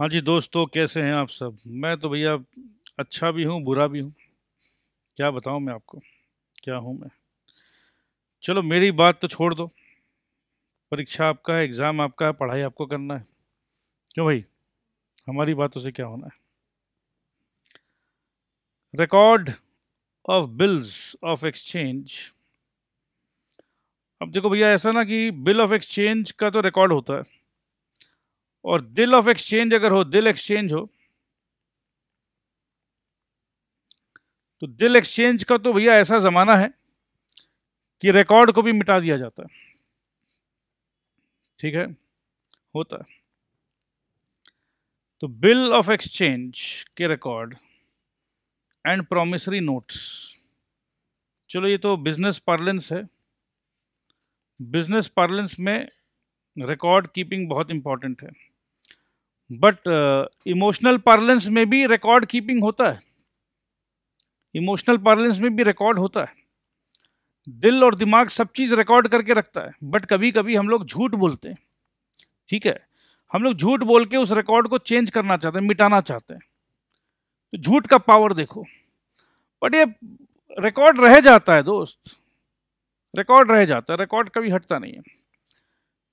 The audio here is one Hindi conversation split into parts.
हाँ जी दोस्तों, कैसे हैं आप सब। मैं तो भैया अच्छा भी हूँ, बुरा भी हूँ। क्या बताऊँ मैं आपको, क्या हूँ मैं। चलो मेरी बात तो छोड़ दो। परीक्षा आपका है, एग्ज़ाम आपका है, पढ़ाई आपको करना है। क्यों भाई, हमारी बातों से क्या होना है। Record of bills of exchange. अब देखो भैया, ऐसा ना कि बिल ऑफ एक्सचेंज का तो रिकॉर्ड होता है, और दिल ऑफ एक्सचेंज अगर हो, दिल एक्सचेंज हो, तो दिल एक्सचेंज का तो भैया ऐसा ज़माना है कि रिकॉर्ड को भी मिटा दिया जाता है। ठीक है, होता है। तो बिल ऑफ एक्सचेंज के रिकॉर्ड एंड प्रोमिसरी नोट्स। चलो ये तो बिजनेस पार्लेंस है। बिजनेस पार्लेंस में रिकॉर्ड कीपिंग बहुत इंपॉर्टेंट है, बट इमोशनल पार्लेंस में भी रिकॉर्ड कीपिंग होता है। इमोशनल पार्लेंस में भी रिकॉर्ड होता है। दिल और दिमाग सब चीज़ रिकॉर्ड करके रखता है, बट कभी कभी हम लोग झूठ बोलते हैं। ठीक है, हम लोग झूठ बोल के उस रिकॉर्ड को चेंज करना चाहते हैं, मिटाना चाहते हैं। तो झूठ का पावर देखो। बट ये रिकॉर्ड रह जाता है दोस्त, रिकॉर्ड रह जाता है, रिकॉर्ड कभी हटता नहीं है।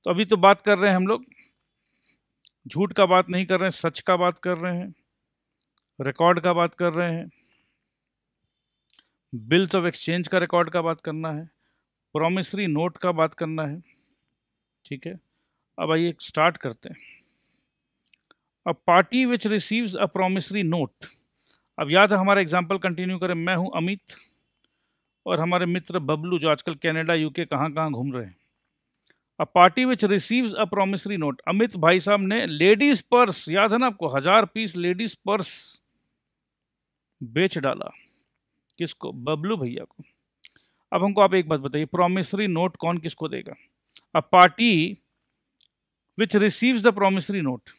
तो अभी तो बात कर रहे हैं हम लोग, झूठ का बात नहीं कर रहे हैं, सच का बात कर रहे हैं, रिकॉर्ड का बात कर रहे हैं, बिल्स ऑफ एक्सचेंज का रिकॉर्ड का बात करना है, प्रॉमिसरी नोट का बात करना है। ठीक है, अब आइए स्टार्ट करते हैं। अ party which receives a promissory note. अब याद है, हमारा एग्जाम्पल कंटिन्यू करें। मैं हूं अमित, और हमारे मित्र बबलू जो आजकल कनाडा यूके कहाँ कहाँ घूम रहे हैं। अ party which receives a promissory note. Amit भाई साहब ने लेडीज पर्स, याद है ना आपको, 1000 पीस लेडीज पर्स बेच डाला। किसको? बबलू भैया को। अब हमको आप एक बात बताइए, प्रॉमिसरी नोट कौन किसको देगा? A party which receives the promissory note.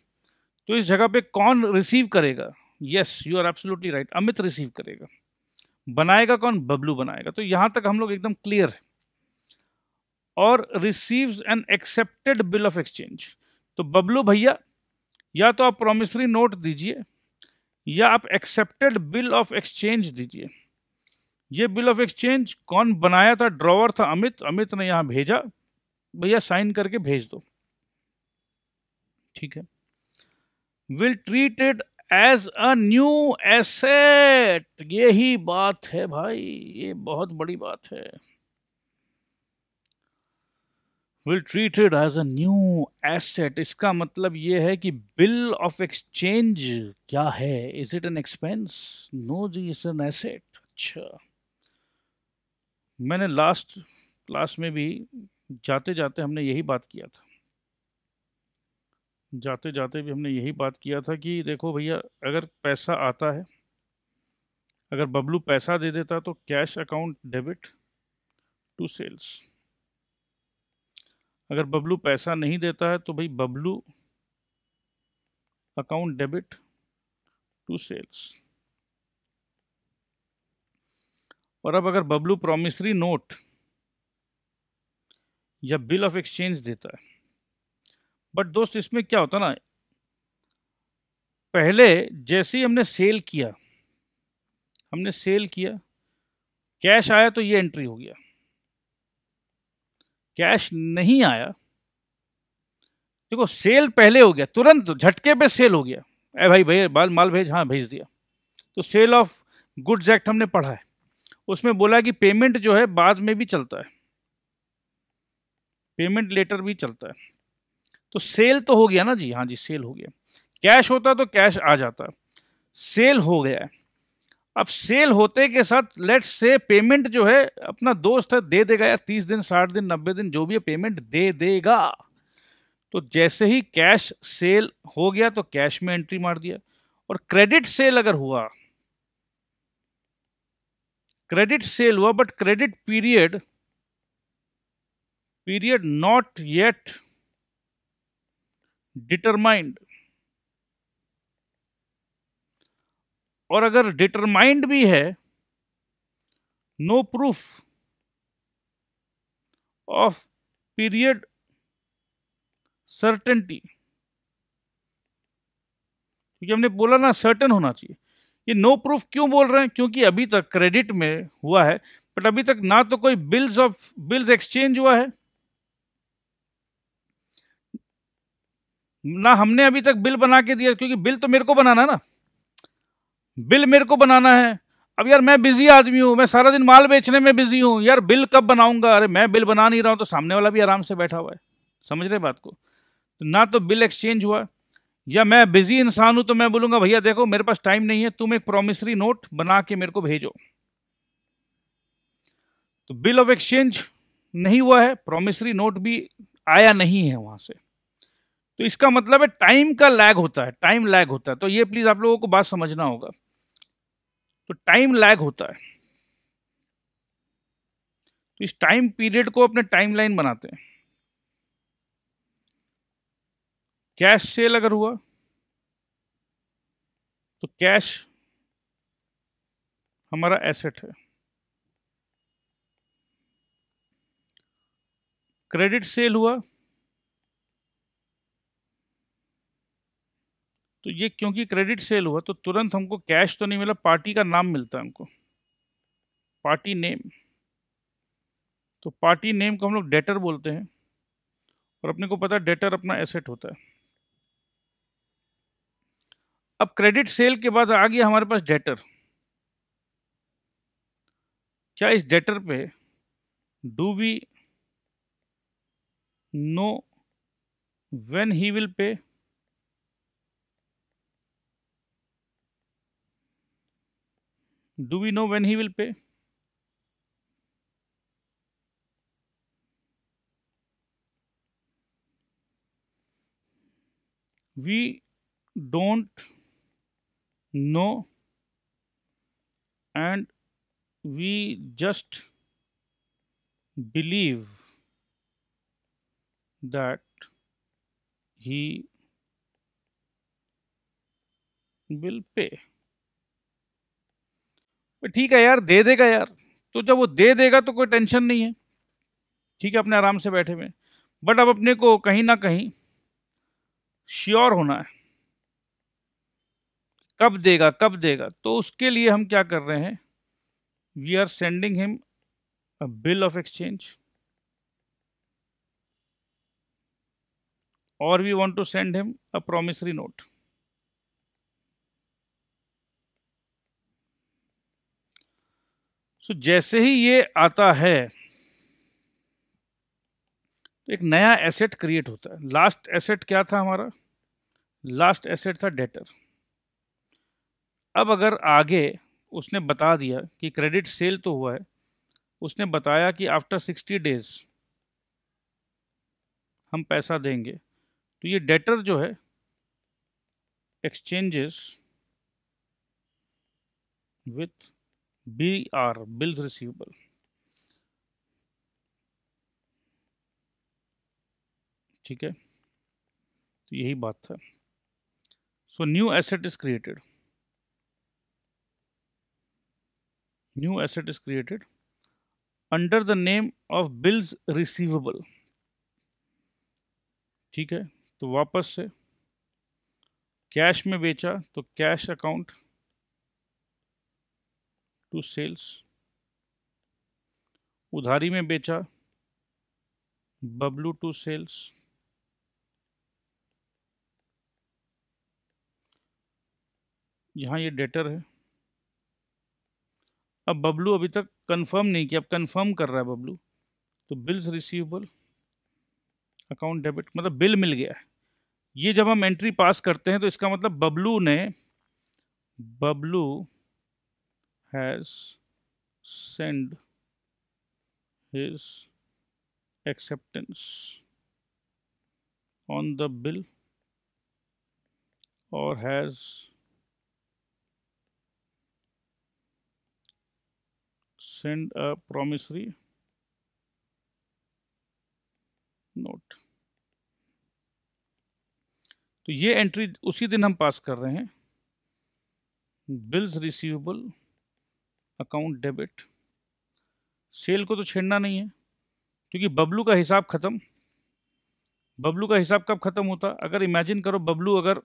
तो इस जगह पे कौन रिसीव करेगा? Yes, you are absolutely right, Amit receive करेगा। बनाएगा कौन? बबलू बनाएगा। तो यहां तक हम लोग एकदम क्लियर है। और receives an accepted bill of exchange. तो बबलू भैया, या तो आप प्रॉमिसरी नोट दीजिए, या आप एक्सेप्टेड बिल ऑफ एक्सचेंज दीजिए। ये बिल ऑफ एक्सचेंज कौन बनाया था? ड्रॉवर था अमित। अमित ने यहां भेजा, भैया साइन करके भेज दो। ठीक है, will treat it as a new asset. यही बात है भाई, ये बहुत बड़ी बात है। Will treat it as a new asset, इसका मतलब ये है कि बिल ऑफ एक्सचेंज क्या है? Is it an expense? No जी, इज एन एसेट। अच्छा, मैंने लास्ट क्लास में भी जाते जाते हमने यही बात किया था। जाते जाते भी हमने यही बात किया था कि देखो भैया, अगर पैसा आता है, अगर बबलू पैसा दे देता तो cash account debit to sales. अगर बबलू पैसा नहीं देता है तो भाई Bablu account debit to sales. और अब अगर बबलू प्रॉमिसरी नोट या बिल ऑफ एक्सचेंज देता है, बट दोस्त इसमें क्या होता ना, पहले जैसे ही हमने सेल किया, हमने सेल किया, कैश आया तो ये एंट्री हो गया। कैश नहीं आया, देखो सेल पहले हो गया, तुरंत झटके पे सेल हो गया। अरे भाई भैया बाल माल भेज, हाँ भेज दिया। तो सेल ऑफ गुड्स एक्ट हमने पढ़ा है, उसमें बोला कि पेमेंट जो है बाद में भी चलता है, पेमेंट लेटर भी चलता है। तो सेल तो हो गया ना जी, हाँ जी सेल हो गया। कैश होता तो कैश आ जाता, सेल हो गया है। अब सेल होते के साथ लेट्स से पेमेंट जो है, अपना दोस्त है दे देगा यार, 30 दिन 60 दिन 90 दिन जो भी है पेमेंट दे देगा। तो जैसे ही कैश सेल हो गया तो कैश में एंट्री मार दिया। और क्रेडिट सेल अगर हुआ, क्रेडिट सेल हुआ but credit period, period not yet determined, और अगर डिटरमाइंड भी है, no proof of period certainty, क्योंकि हमने बोला ना सर्टेन होना चाहिए। ये नो प्रूफ क्यों बोल रहे हैं? क्योंकि अभी तक क्रेडिट में हुआ है, बट अभी तक ना तो कोई बिल्स एक्सचेंज हुआ है, ना हमने अभी तक बिल बना के दिया, क्योंकि बिल तो मेरे को बनाना है ना, बिल मेरे को बनाना है। अब यार मैं बिजी आदमी हूँ, मैं सारा दिन माल बेचने में बिजी हूँ, यार बिल कब बनाऊंगा? अरे मैं बिल बना नहीं रहा हूँ तो सामने वाला भी आराम से बैठा हुआ है। समझ रहे बात को? तो ना तो बिल एक्सचेंज हुआ, या मैं बिजी इंसान हूं तो मैं बोलूंगा भैया देखो मेरे पास टाइम नहीं है, तुम एक प्रॉमिसरी नोट बना के मेरे को भेजो। तो बिल ऑफ एक्सचेंज नहीं हुआ है, प्रॉमिसरी नोट भी आया नहीं है वहां से। तो इसका मतलब है टाइम का लैग होता है, टाइम लैग होता है। तो ये प्लीज आप लोगों को बात समझना होगा। तो टाइम लैग होता है, तो इस टाइम पीरियड को अपने टाइमलाइन बनाते हैं। कैश सेल अगर हुआ तो कैश हमारा एसेट है। क्रेडिट सेल हुआ तो ये क्योंकि क्रेडिट सेल हुआ तो तुरंत हमको कैश तो नहीं मिला, पार्टी का नाम मिलता है हमको, पार्टी नेम। तो पार्टी नेम को हम लोग डेटर बोलते हैं, और अपने को पता है डेटर अपना एसेट होता है। अब क्रेडिट सेल के बाद आ गया हमारे पास डेटर। क्या इस डेटर पे do we know when he will pay? Do we know when he will pay? We don't know, and we just believe that he will pay. ठीक है यार, दे देगा यार। तो जब वो दे देगा तो कोई टेंशन नहीं है, ठीक है, अपने आराम से बैठे हुए। बट अब अपने को कहीं ना कहीं श्योर होना है कब देगा, कब देगा। तो उसके लिए हम क्या कर रहे हैं, we are sending him a bill of exchange, और we want to send him a promissory note. So जैसे ही ये आता है तो एक नया एसेट क्रिएट होता है। लास्ट एसेट क्या था हमारा? लास्ट एसेट था डेटर। अब अगर आगे उसने बता दिया कि क्रेडिट सेल तो हुआ है, उसने बताया कि आफ्टर 60 डेज हम पैसा देंगे, तो ये डेटर जो है exchanges with BR, bills receivable. ठीक है, तो यही बात था। So new asset is created, new asset is created under the name of bills receivable. ठीक है, तो वापस से कैश में बेचा तो कैश अकाउंट टू सेल्स, उधारी में बेचा बबलू टू सेल्स, यहाँ ये डेटर है। अब बबलू अभी तक कंफर्म नहीं किया, अब कंफर्म कर रहा है बबलू, तो बिल्स रिसीवेबल अकाउंट डेबिट, मतलब बिल मिल गया है। ये जब हम एंट्री पास करते हैं तो इसका मतलब Bablu has send his acceptance on the bill और has send a promissory note. तो ये एंट्री उसी दिन हम पास कर रहे हैं, bills receivable account debit. Sale को तो छेड़ना नहीं है, क्योंकि बबलू का हिसाब खत्म। बबलू का हिसाब कब खत्म होता? अगर इमेजिन करो बबलू अगर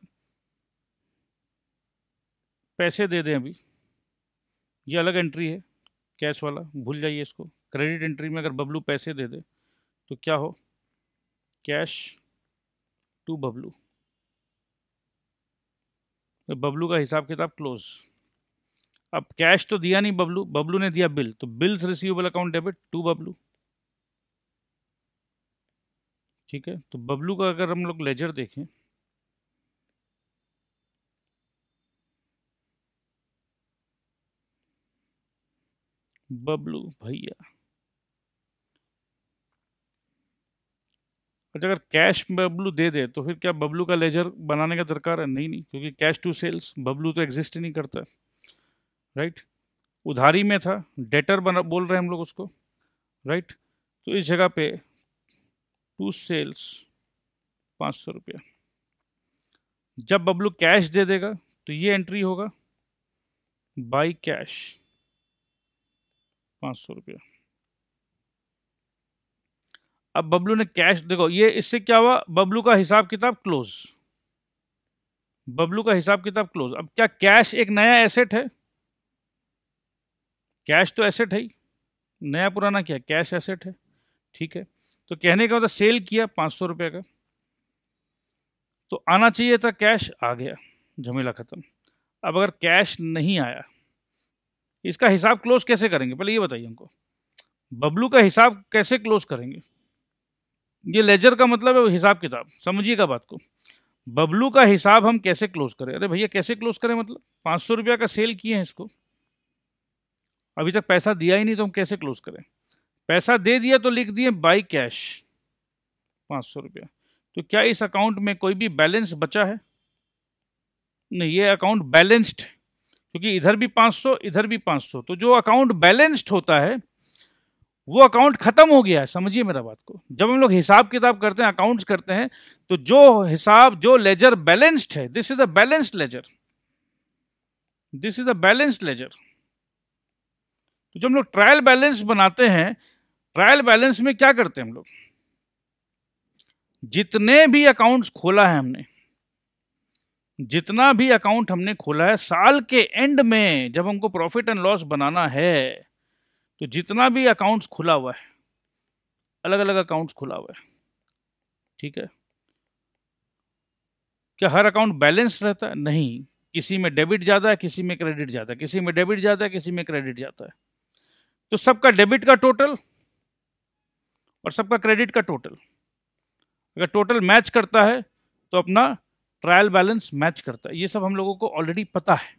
पैसे दे दें अभी, ये अलग एंट्री है, कैश वाला भूल जाइए इसको। क्रेडिट एंट्री में अगर बबलू पैसे दे दे तो क्या हो, कैश टू बबलू, तो बबलू का हिसाब किताब क्लोज। अब कैश तो दिया नहीं बबलू, बबलू ने दिया बिल, तो bills receivable account debit to Bablu. ठीक है, तो बबलू का अगर हम लोग लेजर देखें, बबलू भैया, अच्छा अगर कैश बबलू दे दे तो फिर क्या बबलू का लेजर बनाने का दरकार है? नहीं नहीं, क्योंकि कैश टू सेल्स बबलू तो एग्जिस्ट ही नहीं करता, राइट। उधारी में था, डेटर बना बोल रहे हैं हम लोग उसको, राइट। तो इस जगह पे टू सेल्स 500 रुपया। जब बबलू कैश दे देगा तो ये एंट्री होगा बाई कैश 500 रुपया। अब बबलू ने कैश, देखो ये इससे क्या हुआ, बबलू का हिसाब किताब क्लोज, बबलू का हिसाब किताब क्लोज। अब क्या कैश एक नया एसेट है? कैश तो एसेट है ही, नया पुराना क्या, कैश एसेट है, ठीक है। तो कहने का मतलब सेल किया 500 रुपये का, तो आना चाहिए था कैश, आ गया, झमेला खत्म। अब अगर कैश नहीं आया, इसका हिसाब क्लोज कैसे करेंगे, पहले ये बताइए हमको, बबलू का हिसाब कैसे क्लोज करेंगे? ये लेजर का मतलब है हिसाब किताब, समझिएगा बात को। बबलू का हिसाब हम कैसे क्लोज करें? अरे भैया कैसे क्लोज करें मतलब, 500 रुपया का सेल किए हैं इसको, अभी तक पैसा दिया ही नहीं, तो हम कैसे क्लोज करें? पैसा दे दिया तो लिख दिए बाई कैश 500 रुपया। तो क्या इस अकाउंट में कोई भी बैलेंस बचा है? नहीं, ये अकाउंट बैलेंस्ड है, क्योंकि इधर भी 500 इधर भी 500, तो जो अकाउंट बैलेंस्ड होता है वो अकाउंट खत्म हो गया है, समझिए मेरा बात को। जब हम लोग हिसाब किताब करते हैं, अकाउंट्स करते हैं, तो जो हिसाब, जो लेजर बैलेंस्ड है, this is a balanced ledger, this is a balanced ledger. तो जब हम लोग ट्रायल बैलेंस बनाते हैं, ट्रायल बैलेंस में क्या करते हैं हम लोग, जितने भी अकाउंट्स खोला है हमने, जितना भी अकाउंट हमने खोला है, साल के एंड में जब हमको प्रॉफिट एंड लॉस बनाना है, तो जितना भी अकाउंट्स खुला हुआ है, अलग अलग अकाउंट्स खुला हुआ है, ठीक है। क्या हर अकाउंट बैलेंस रहता है? नहीं, किसी में डेबिट ज्यादा है, किसी में क्रेडिट ज्यादा है, किसी में डेबिट ज्यादा है, किसी में क्रेडिट ज्यादा है। तो सबका डेबिट का टोटल और सबका क्रेडिट का टोटल, अगर टोटल मैच करता है तो अपना ट्रायल बैलेंस मैच करता है। ये सब हम लोगों को ऑलरेडी पता है,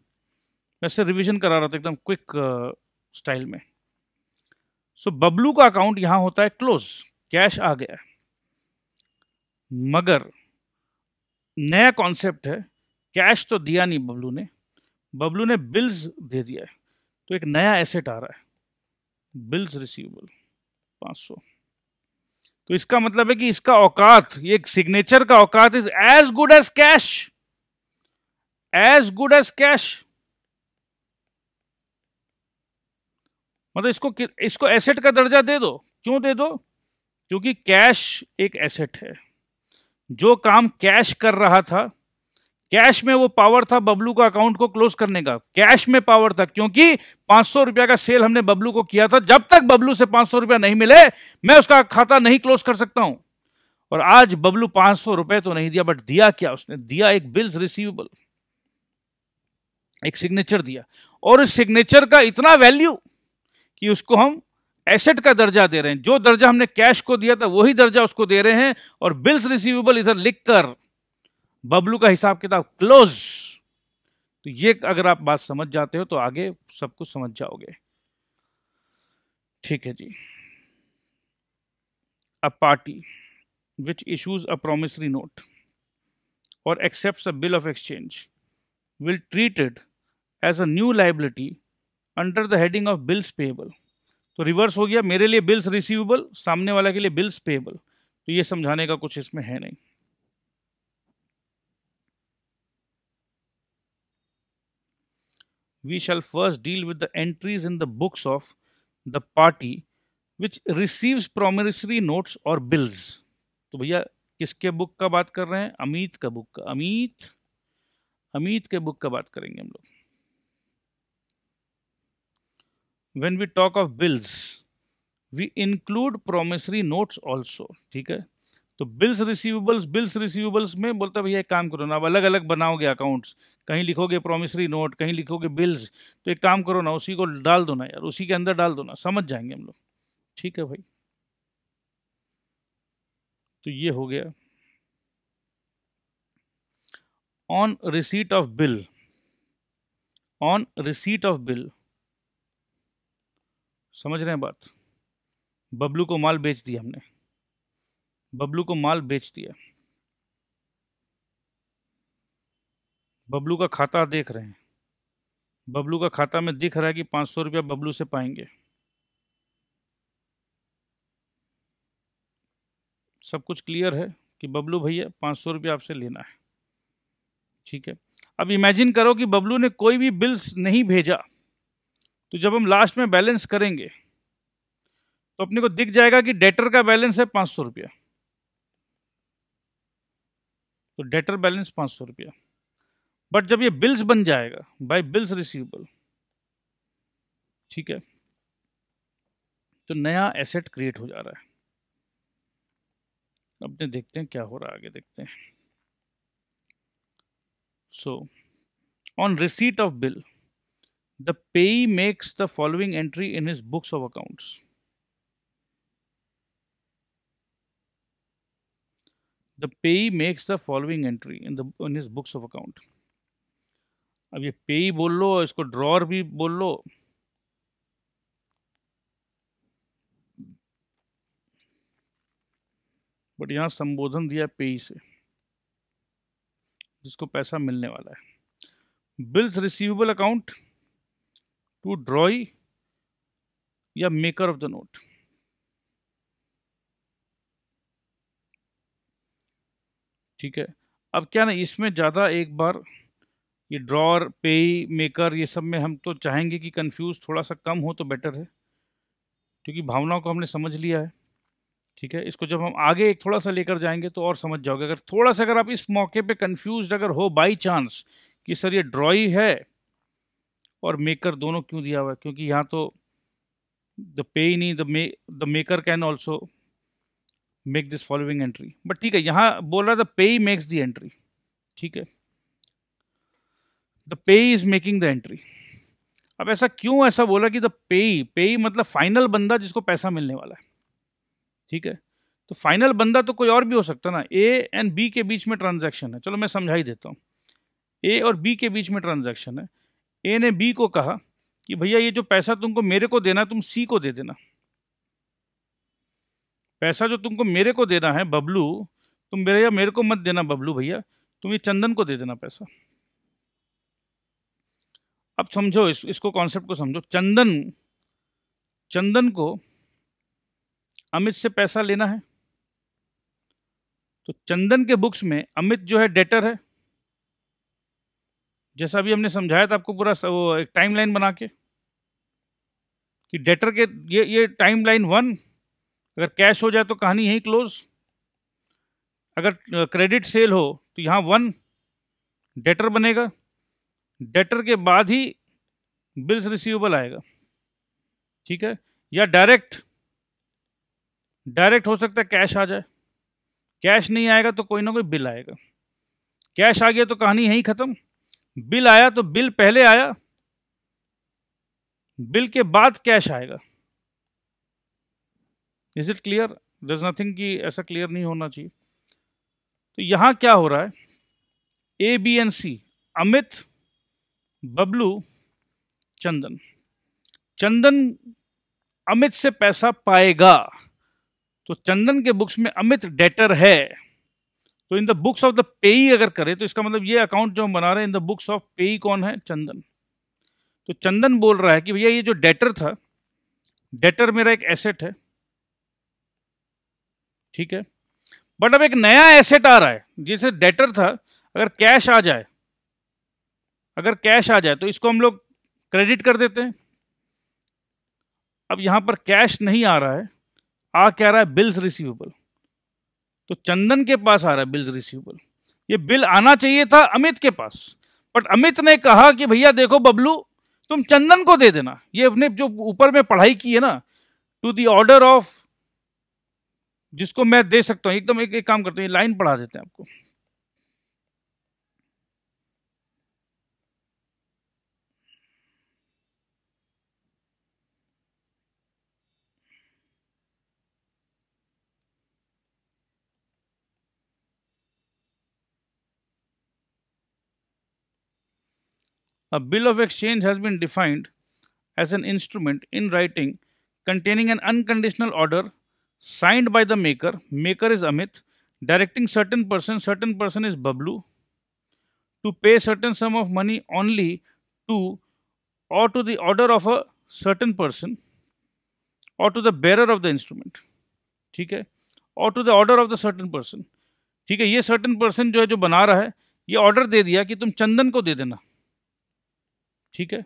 वैसे रिवीजन करा रहा था एकदम क्विक स्टाइल में। सो बबलू का अकाउंट यहां होता है क्लोज, कैश आ गया, मगर नया कॉन्सेप्ट है, कैश तो दिया नहीं बबलू ने, बबलू ने बिल्स दे दिया है, तो एक नया एसेट आ रहा है, बिल्स रिसीवेबल 500। तो इसका मतलब है कि इसका औकात, ये सिग्नेचर का औकात is as good as cash, as good as cash. मतलब इसको एसेट का दर्जा दे दो। क्यों दे दो? क्योंकि कैश एक एसेट है, जो काम कैश कर रहा था, कैश में वो पावर था बबलू का अकाउंट को क्लोज करने का, कैश में पावर था, क्योंकि 500 रुपया का सेल हमने बबलू को किया था। जब तक बबलू से 500 रुपया नहीं मिले, मैं उसका खाता नहीं क्लोज कर सकता हूं। और आज बबलू 500 रुपए तो नहीं दिया, बट दिया क्या उसने? दिया एक बिल्स रिसीवेबल, एक सिग्नेचर दिया, और इस सिग्नेचर का इतना वैल्यू कि उसको हम एसेट का दर्जा दे रहे हैं। जो दर्जा हमने कैश को दिया था वही दर्जा उसको दे रहे हैं, और बिल्स रिसीवेबल इधर लिखकर बबलू का हिसाब किताब क्लोज। तो ये अगर आप बात समझ जाते हो तो आगे सब कुछ समझ जाओगे, ठीक है जी। A party which issues a promissory note or accepts a bill of exchange will treat it as a new liability under the heading of bills payable। तो रिवर्स हो गया, मेरे लिए बिल्स रिसीवेबल, सामने वाला के लिए बिल्स पेएबल। तो ये समझाने का कुछ इसमें है नहीं। We shall first deal with the entries in the books of the party which receives promissory notes or bills। तो भैया किसके बुक का बात कर रहे हैं? अमित का बुक का, अमित के बुक का बात करेंगे हम लोग। When we talk of bills we include promissory notes also, ठीक है। तो बिल्स रिसीवेबल्स में बोलता है भैया एक काम करो ना, अब अलग अलग बनाओगे अकाउंट्स, कहीं लिखोगे प्रोमिसरी नोट, कहीं लिखोगे बिल्स, तो एक काम करो ना, उसी को डाल दो ना यार, उसी के अंदर डाल दो ना, समझ जाएंगे हम लोग। ठीक है भाई, तो ये हो गया। On receipt of bill, on receipt of bill, समझ रहे हैं बात। बबलू को माल बेच दिया हमने, बबलू को माल बेच दिया, बबलू का खाता देख रहे हैं, बबलू का खाता में दिख रहा है कि 500 रुपया बबलू से पाएंगे। सब कुछ क्लियर है कि बबलू भैया 500 रुपया आपसे लेना है, ठीक है। अब इमेजिन करो कि बबलू ने कोई भी बिल्स नहीं भेजा, तो जब हम लास्ट में बैलेंस करेंगे तो अपने को दिख जाएगा कि डेटर का बैलेंस है 500 रुपया, तो डेटर बैलेंस 500 रुपया। बट जब ये बिल्स बन जाएगा बाय बिल्स रिसीवेबल, ठीक है, तो नया एसेट क्रिएट हो जा रहा है। अपने देखते हैं क्या हो रहा है, आगे देखते हैं। So on receipt of bill the payee makes the following entry in his books of accounts. The payee makes the following entry in his books of account. अब ये पेई बोल लो, इसको ड्रॉर भी बोल लो, बट यहां संबोधन दिया पेई से, जिसको पैसा मिलने वाला है। Bills receivable account to drawee या मेकर ऑफ द नोट। ठीक है, अब क्या ना, इसमें ज़्यादा एक बार ये ड्रॉर, पेई, मेकर, ये सब में हम तो चाहेंगे कि कंफ्यूज थोड़ा सा कम हो तो बेटर है, क्योंकि भावनाओं को हमने समझ लिया है। ठीक है, इसको जब हम आगे एक थोड़ा सा लेकर जाएंगे तो और समझ जाओगे। अगर थोड़ा सा, अगर आप इस मौके पे कंफ्यूज अगर हो बाई चांस कि सर ये ड्रॉई है और मेकर दोनों क्यों दिया हुआ है, क्योंकि यहाँ तो द पे नहीं, the maker can also make this following entry, but ठीक है, यहाँ बोल रहा the pay makes the entry. ठीक है, the pay is making the entry. अब ऐसा क्यों ऐसा बोला कि द पे मतलब फाइनल बंदा जिसको पैसा मिलने वाला है। ठीक है, तो फाइनल बंदा तो कोई और भी हो सकता ना, ए एंड बी के बीच में ट्रांजैक्शन है, चलो मैं समझा ही देता हूँ। ए और बी के बीच में ट्रांजैक्शन है, ए ने बी को कहा कि भैया ये जो पैसा तुमको मेरे को देना, तुम सी को दे देना। पैसा जो तुमको मेरे को देना है बबलू, तुम मेरे को मत देना बबलू भैया, तुम ये चंदन को दे देना पैसा। अब समझो इसको, कॉन्सेप्ट को समझो। चंदन को अमित से पैसा लेना है, तो चंदन के बुक्स में अमित जो है डेटर है, जैसा अभी हमने समझाया था आपको पूरा वो एक टाइमलाइन बना के कि डेटर के ये टाइमलाइन 1, अगर कैश हो जाए तो कहानी यहीं क्लोज, अगर क्रेडिट सेल हो तो यहाँ 1 डेटर बनेगा, डेटर के बाद ही बिल्स रिसीवेबल आएगा। ठीक है, या डायरेक्ट हो सकता है कैश आ जाए, कैश नहीं आएगा तो कोई ना कोई बिल आएगा, कैश आ गया तो कहानी यहीं खत्म, बिल आया तो बिल पहले आया, बिल के बाद कैश आएगा। Is it clear? There is nothing कि ऐसा क्लियर नहीं होना चाहिए। तो यहां क्या हो रहा है, ए बी एंड सी, अमित, बबलू, चंदन। चंदन अमित से पैसा पाएगा, तो चंदन के बुक्स में अमित डेटर है, तो इन द बुक्स ऑफ द पेई अगर करें तो इसका मतलब ये अकाउंट जो हम बना रहे हैं, इन द बुक्स ऑफ पेई कौन है? चंदन। तो चंदन बोल रहा है कि भैया ये जो डेटर था, डेटर मेरा एक एसेट है, ठीक है, बट अब एक नया एसेट आ रहा है, जैसे डेटर था, अगर कैश आ जाए, तो इसको हम लोग क्रेडिट कर देते हैं। अब यहां पर कैश नहीं आ रहा है, आ क्या रहा है? Bills receivable. तो चंदन के पास आ रहा है बिल्स रिसीवेबल, ये बिल आना चाहिए था अमित के पास, बट अमित ने कहा कि भैया देखो बबलू, तुम चंदन को दे देना। ये अपने जो ऊपर में पढ़ाई की है ना, टू द ऑर्डर ऑफ, जिसको मैं दे सकता हूं एकदम, एक काम करते हैं, लाइन पढ़ा देते हैं आपको। A bill of exchange has been defined as an instrument in writing containing an unconditional order signed by the maker. Maker is Amit, directing certain person is Bablu, to pay certain sum of money only to or to the order of a certain person or to the bearer of the instrument, ठीक है, और to the order of the certain person, ठीक है। ये सर्टन पर्सन जो है, जो बना रहा है, ये ऑर्डर दे दिया कि तुम चंदन को दे देना, ठीक है।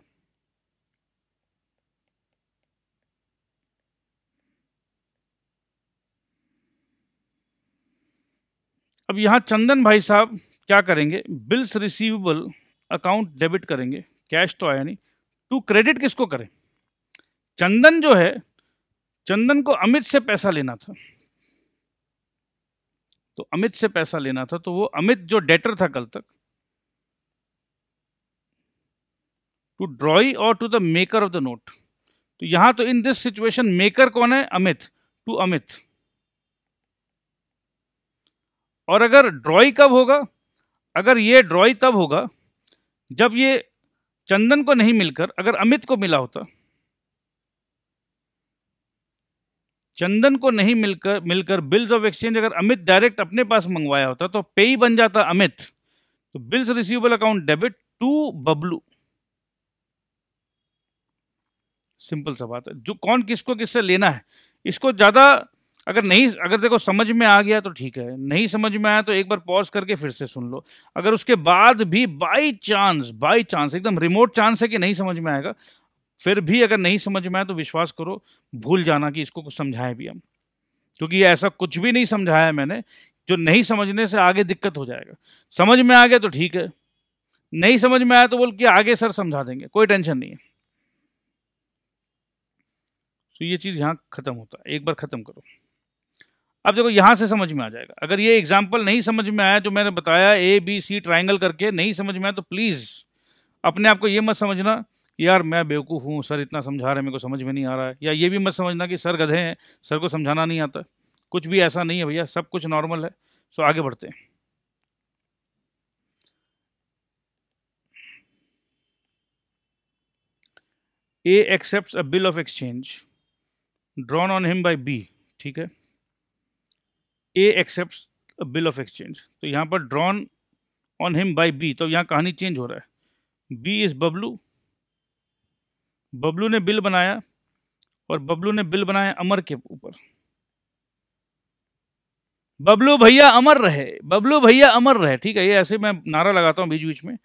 अब यहां चंदन भाई साहब क्या करेंगे, बिल्स रिसीवेबल अकाउंट डेबिट करेंगे, कैश तो आया नहीं, टू क्रेडिट किसको करें, चंदन जो है, चंदन को अमित से पैसा लेना था, तो अमित से पैसा लेना था, तो वो अमित जो डेटर था कल तक, टू ड्रॉई और to the maker of the note. तो यहां तो इन दिस सिचुएशन मेकर कौन है, अमित, टू अमित। और अगर ड्रॉई कब होगा, अगर ये ड्रॉई तब होगा जब ये चंदन को नहीं मिलकर अगर अमित को मिला होता, चंदन को नहीं मिलकर बिल्स ऑफ एक्सचेंज अगर अमित डायरेक्ट अपने पास मंगवाया होता तो पेई बन जाता अमित, तो bills receivable account debit to Bablu. Simple सा बात है, जो कौन किसको किससे लेना है, इसको ज्यादा अगर देखो समझ में आ गया तो ठीक है, नहीं समझ में आया तो एक बार पॉज करके फिर से सुन लो। अगर उसके बाद भी बाई चांस एकदम रिमोट चांस है कि नहीं समझ में आएगा, फिर भी अगर नहीं समझ में आया तो विश्वास करो, भूल जाना कि इसको कुछ समझाएं भी हम, क्योंकि ये ऐसा कुछ भी नहीं समझाया मैंने जो नहीं समझने से आगे दिक्कत हो जाएगा। समझ में आ गया तो ठीक है, नहीं समझ में आया तो बोल के आगे सर समझा देंगे, कोई टेंशन नहीं है। तो ये चीज़ यहाँ खत्म होता है, एक बार खत्म करो। अब देखो यहाँ से समझ में आ जाएगा। अगर ये एग्जाम्पल नहीं समझ में आया जो मैंने बताया ABC ट्राइंगल करके नहीं समझ में आया तो प्लीज़ अपने आप को ये मत समझना कि यार मैं बेवकूफ़ हूँ, सर इतना समझा रहे हैं मेरे को समझ में नहीं आ रहा है, या ये भी मत समझना कि सर गधे हैं, सर को समझाना नहीं आता। कुछ भी ऐसा नहीं है भैया, सब कुछ नॉर्मल है। सो आगे बढ़ते हैं। A accepts a bill of exchange drawn on him by B, ठीक है। A accepts a bill of exchange, तो यहाँ पर drawn on him by B, तो यहाँ कहानी चेंज हो रहा है। B इज बबलू, बबलू ने बिल बनाया और बबलू ने बिल बनाया अमर के ऊपर। बबलू भैया अमर रहे, बबलू भैया अमर रहे, ठीक है। ये ऐसे मैं नारा लगाता हूँ बीच बीच में,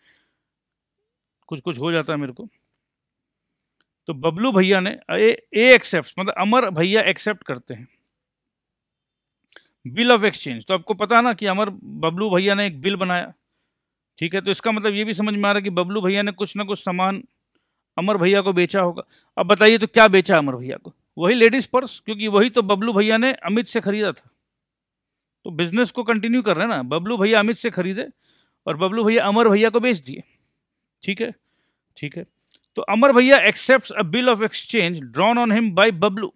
कुछ कुछ हो जाता है मेरे को। तो बबलू भैया ने ए एक्सेप्ट, मतलब अमर भैया एक्सेप्ट करते हैं बिल ऑफ एक्सचेंज। तो आपको पता ना कि बबलू भैया ने एक बिल बनाया, ठीक है। तो इसका मतलब ये भी समझ में आ रहा है कि बबलू भैया ने कुछ ना कुछ सामान अमर भैया को बेचा होगा। अब बताइए तो क्या बेचा अमर भैया को, वही लेडीज पर्स, क्योंकि वही तो बबलू भैया ने अमित से खरीदा था। तो बिजनेस को कंटिन्यू कर रहे हैं ना, बबलू भैया अमित से खरीदे और बबलू भैया अमर भैया को बेच दिए, ठीक है, ठीक है। तो अमर भैया accepts a bill of exchange drawn on him by Bablu.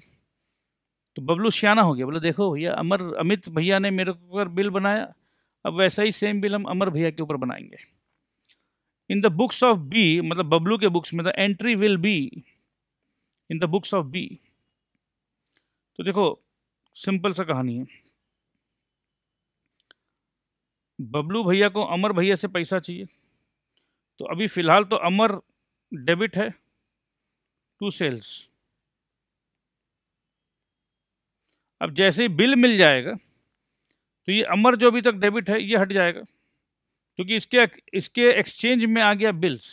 तो बबलू सियाना हो गया, बोले देखो भैया अमित भैया ने मेरे ऊपर बिल बनाया, अब वैसा ही सेम बिल हम अमर भैया के ऊपर बनाएंगे। In the books of B, मतलब बबलू के बुक्स में the entry will be in the books of B. तो देखो सिंपल सा कहानी है, बबलू भैया को अमर भैया से पैसा चाहिए, तो अभी फिलहाल तो अमर डेबिट है टू सेल्स। अब जैसे ही बिल मिल जाएगा तो ये अमर जो अभी तक डेबिट है ये हट जाएगा, क्योंकि इसके एक्सचेंज में आ गया बिल्स।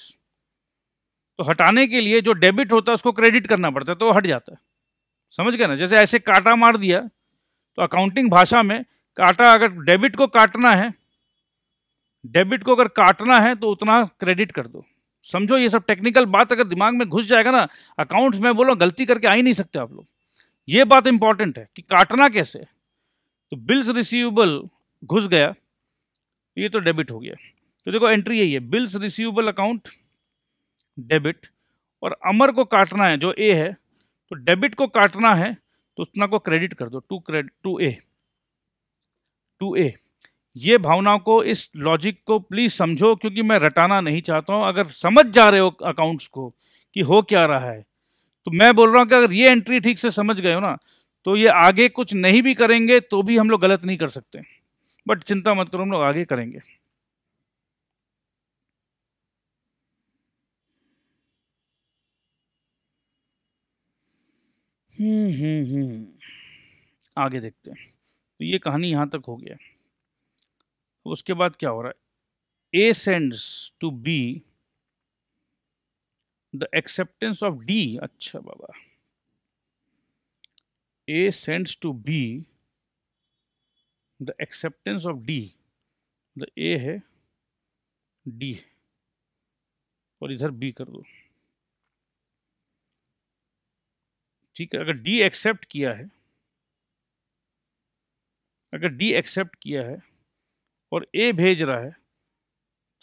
तो हटाने के लिए जो डेबिट होता है उसको क्रेडिट करना पड़ता है, तो वो हट जाता है। समझ गए ना, जैसे ऐसे काटा मार दिया, तो अकाउंटिंग भाषा में काटा, अगर डेबिट को काटना है, डेबिट को अगर काटना है तो उतना क्रेडिट कर दो, समझो, ये सब टेक्निकल बात अगर दिमाग में घुस जाएगा ना, अकाउंट्स में बोलो गलती करके आ ही नहीं सकते आप लोग। ये बात इंपॉर्टेंट है कि काटना कैसे। तो बिल्स रिसीवेबल घुस गया, ये तो डेबिट हो गया। तो देखो एंट्री यही है, बिल्स रिसीवेबल अकाउंट डेबिट, और अमर को काटना है जो ए है, तो डेबिट को काटना है तो उतना को क्रेडिट कर दो, टू ए। ये भावनाओं को, इस लॉजिक को प्लीज समझो, क्योंकि मैं रटाना नहीं चाहता हूं। अगर समझ जा रहे हो अकाउंट्स को कि हो क्या रहा है, तो मैं बोल रहा हूं कि अगर ये एंट्री ठीक से समझ गए हो ना, तो ये आगे कुछ नहीं भी करेंगे तो भी हम लोग गलत नहीं कर सकते। बट चिंता मत करो, हम लोग आगे करेंगे। आगे देखते हैं। तो ये कहानी यहां तक हो गया। उसके बाद क्या हो रहा है, A sends to B the acceptance of D. अच्छा बाबा, A sends to B the acceptance of D. The A है, डी है, और इधर बी कर दो। ठीक है, अगर डी एक्सेप्ट किया है, अगर डी एक्सेप्ट किया है और ए भेज रहा है,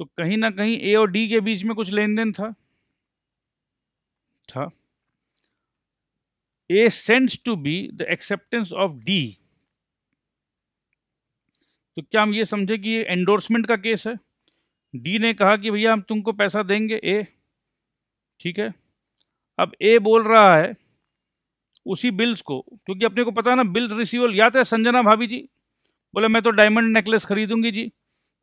तो कहीं ना कहीं ए और डी के बीच में कुछ लेन देन था। A sends to B the acceptance of D. तो क्या हम ये समझे कि ये एंडोर्समेंट का केस है? डी ने कहा कि भैया हम तुमको पैसा देंगे, ए, ठीक है। अब ए बोल रहा है उसी बिल्स को, क्योंकि अपने को पता है ना बिल रिसीवेबल, याद है संजना भाभी जी बोले मैं तो डायमंड नेकलेस खरीदूंगी जी,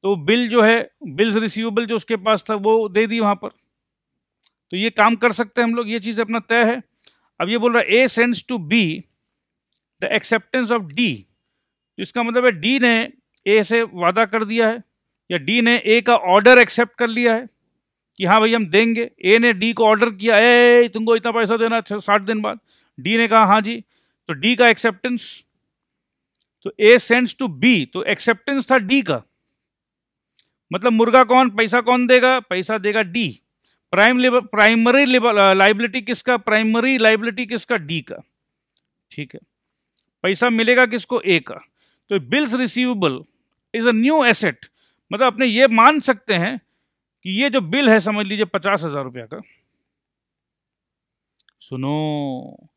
तो बिल जो है, बिल्स रिसीवेबल जो उसके पास था वो दे दी वहां पर। तो ये काम कर सकते हैं हम लोग, ये चीज अपना तय है। अब ये बोल रहा है A sends to B the acceptance of D. इसका मतलब है डी ने ए से वादा कर दिया है, या डी ने ए का ऑर्डर एक्सेप्ट कर लिया है कि हाँ भाई हम देंगे। ए ने डी को ऑर्डर किया, ए तुमको इतना पैसा देना 60 दिन बाद। डी ने कहा हाँ जी, तो डी का एक्सेप्टेंस। तो ए सेंड्स टू बी, तो एक्सेप्टेंस था डी का। मतलब मुर्गा कौन, पैसा कौन देगा? पैसा देगा डी। प्राइमरी लाइबिलिटी किसका? प्राइमरी लाइबिलिटी किसका? डी का। ठीक है, पैसा मिलेगा किसको? ए का। तो bills receivable is a new asset. मतलब अपने ये मान सकते हैं कि ये जो बिल है, समझ लीजिए 50,000 रुपया का। सुनो,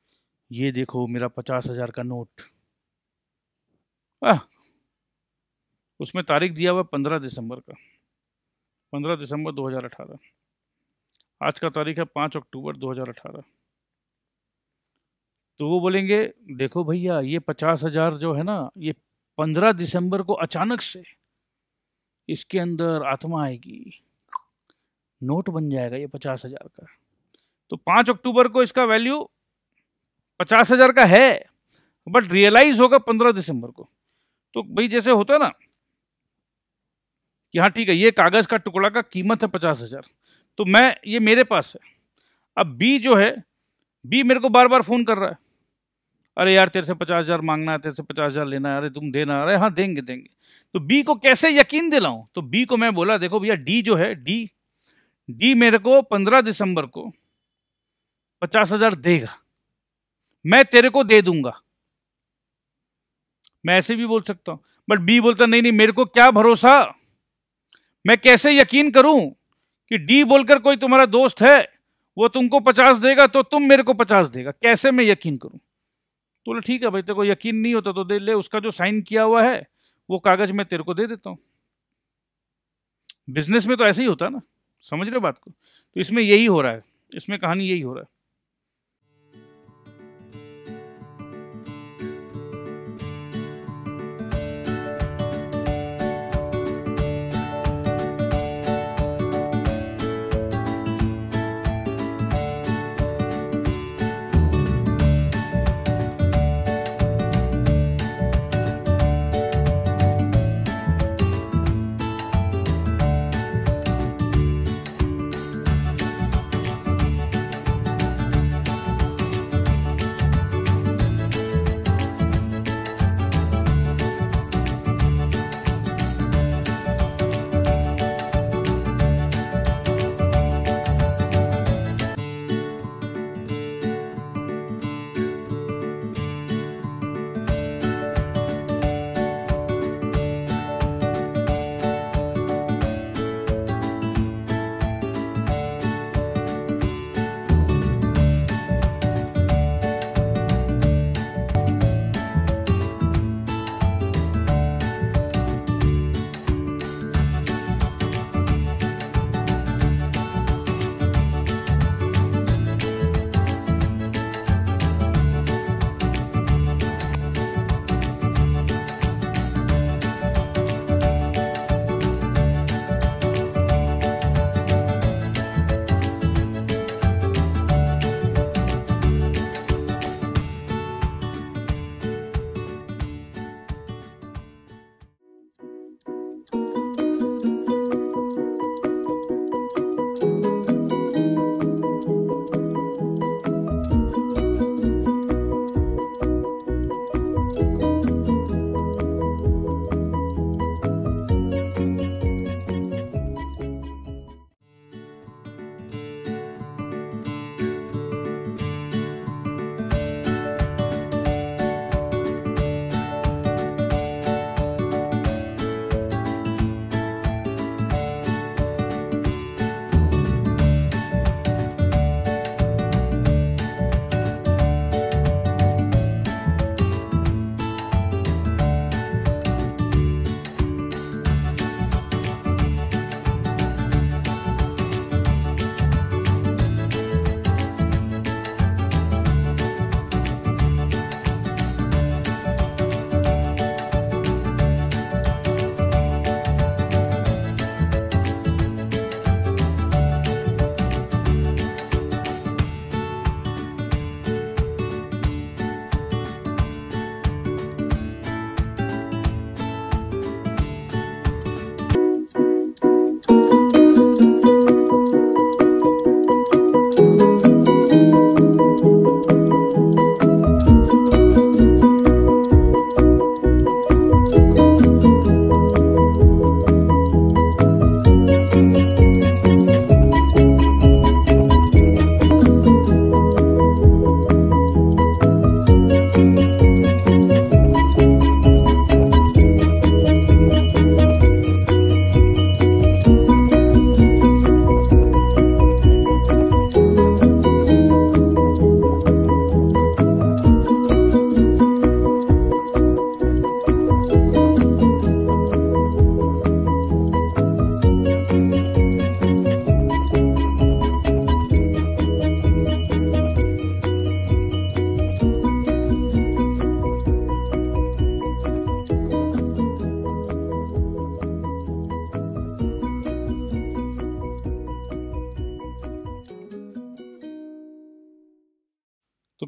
ये देखो मेरा 50,000 का नोट, उसमें तारीख दिया हुआ 15 दिसंबर का, 15 दिसंबर 2018। आज का तारीख है 5 अक्टूबर 2018। तो वो बोलेंगे देखो भैया ये 50,000 जो है ना, ये 15 दिसंबर को अचानक से इसके अंदर आत्मा आएगी, नोट बन जाएगा ये 50,000 का। तो 5 अक्टूबर को इसका वैल्यू 50,000 का है, बट रियलाइज होगा 15 दिसंबर को। तो भाई जैसे होता है ना कि हाँ ठीक है, ये कागज का टुकड़ा का कीमत है 50,000, तो मैं, ये मेरे पास है। अब बी जो है, बी मेरे को बार बार फोन कर रहा है, अरे यार तेरे से 50,000 मांगना है, तेरे से 50,000 लेना है, अरे तुम देना, अरे हाँ देंगे देंगे। तो बी को कैसे यकीन दिलाऊं? तो बी को मैं बोला देखो भैया, डी जो है, डी मेरे को 15 दिसंबर को 50,000 देगा, मैं तेरे को दे दूंगा। मैं ऐसे भी बोल सकता हूं, बट बी बोलता नहीं नहीं, मेरे को क्या भरोसा, मैं कैसे यकीन करूं कि डी बोलकर कोई तुम्हारा दोस्त है, वो तुमको 50 देगा तो तुम मेरे को 50 देगा, कैसे मैं यकीन करूं? तो बोले ठीक है भाई, तेरे को यकीन नहीं होता तो दे ले, उसका जो साइन किया हुआ है वो कागज मैं तेरे को दे देता हूं। बिजनेस में तो ऐसे ही होता है ना, समझ रहे हो बात को? तो इसमें यही हो रहा है, इसमें कहानी यही हो रहा है।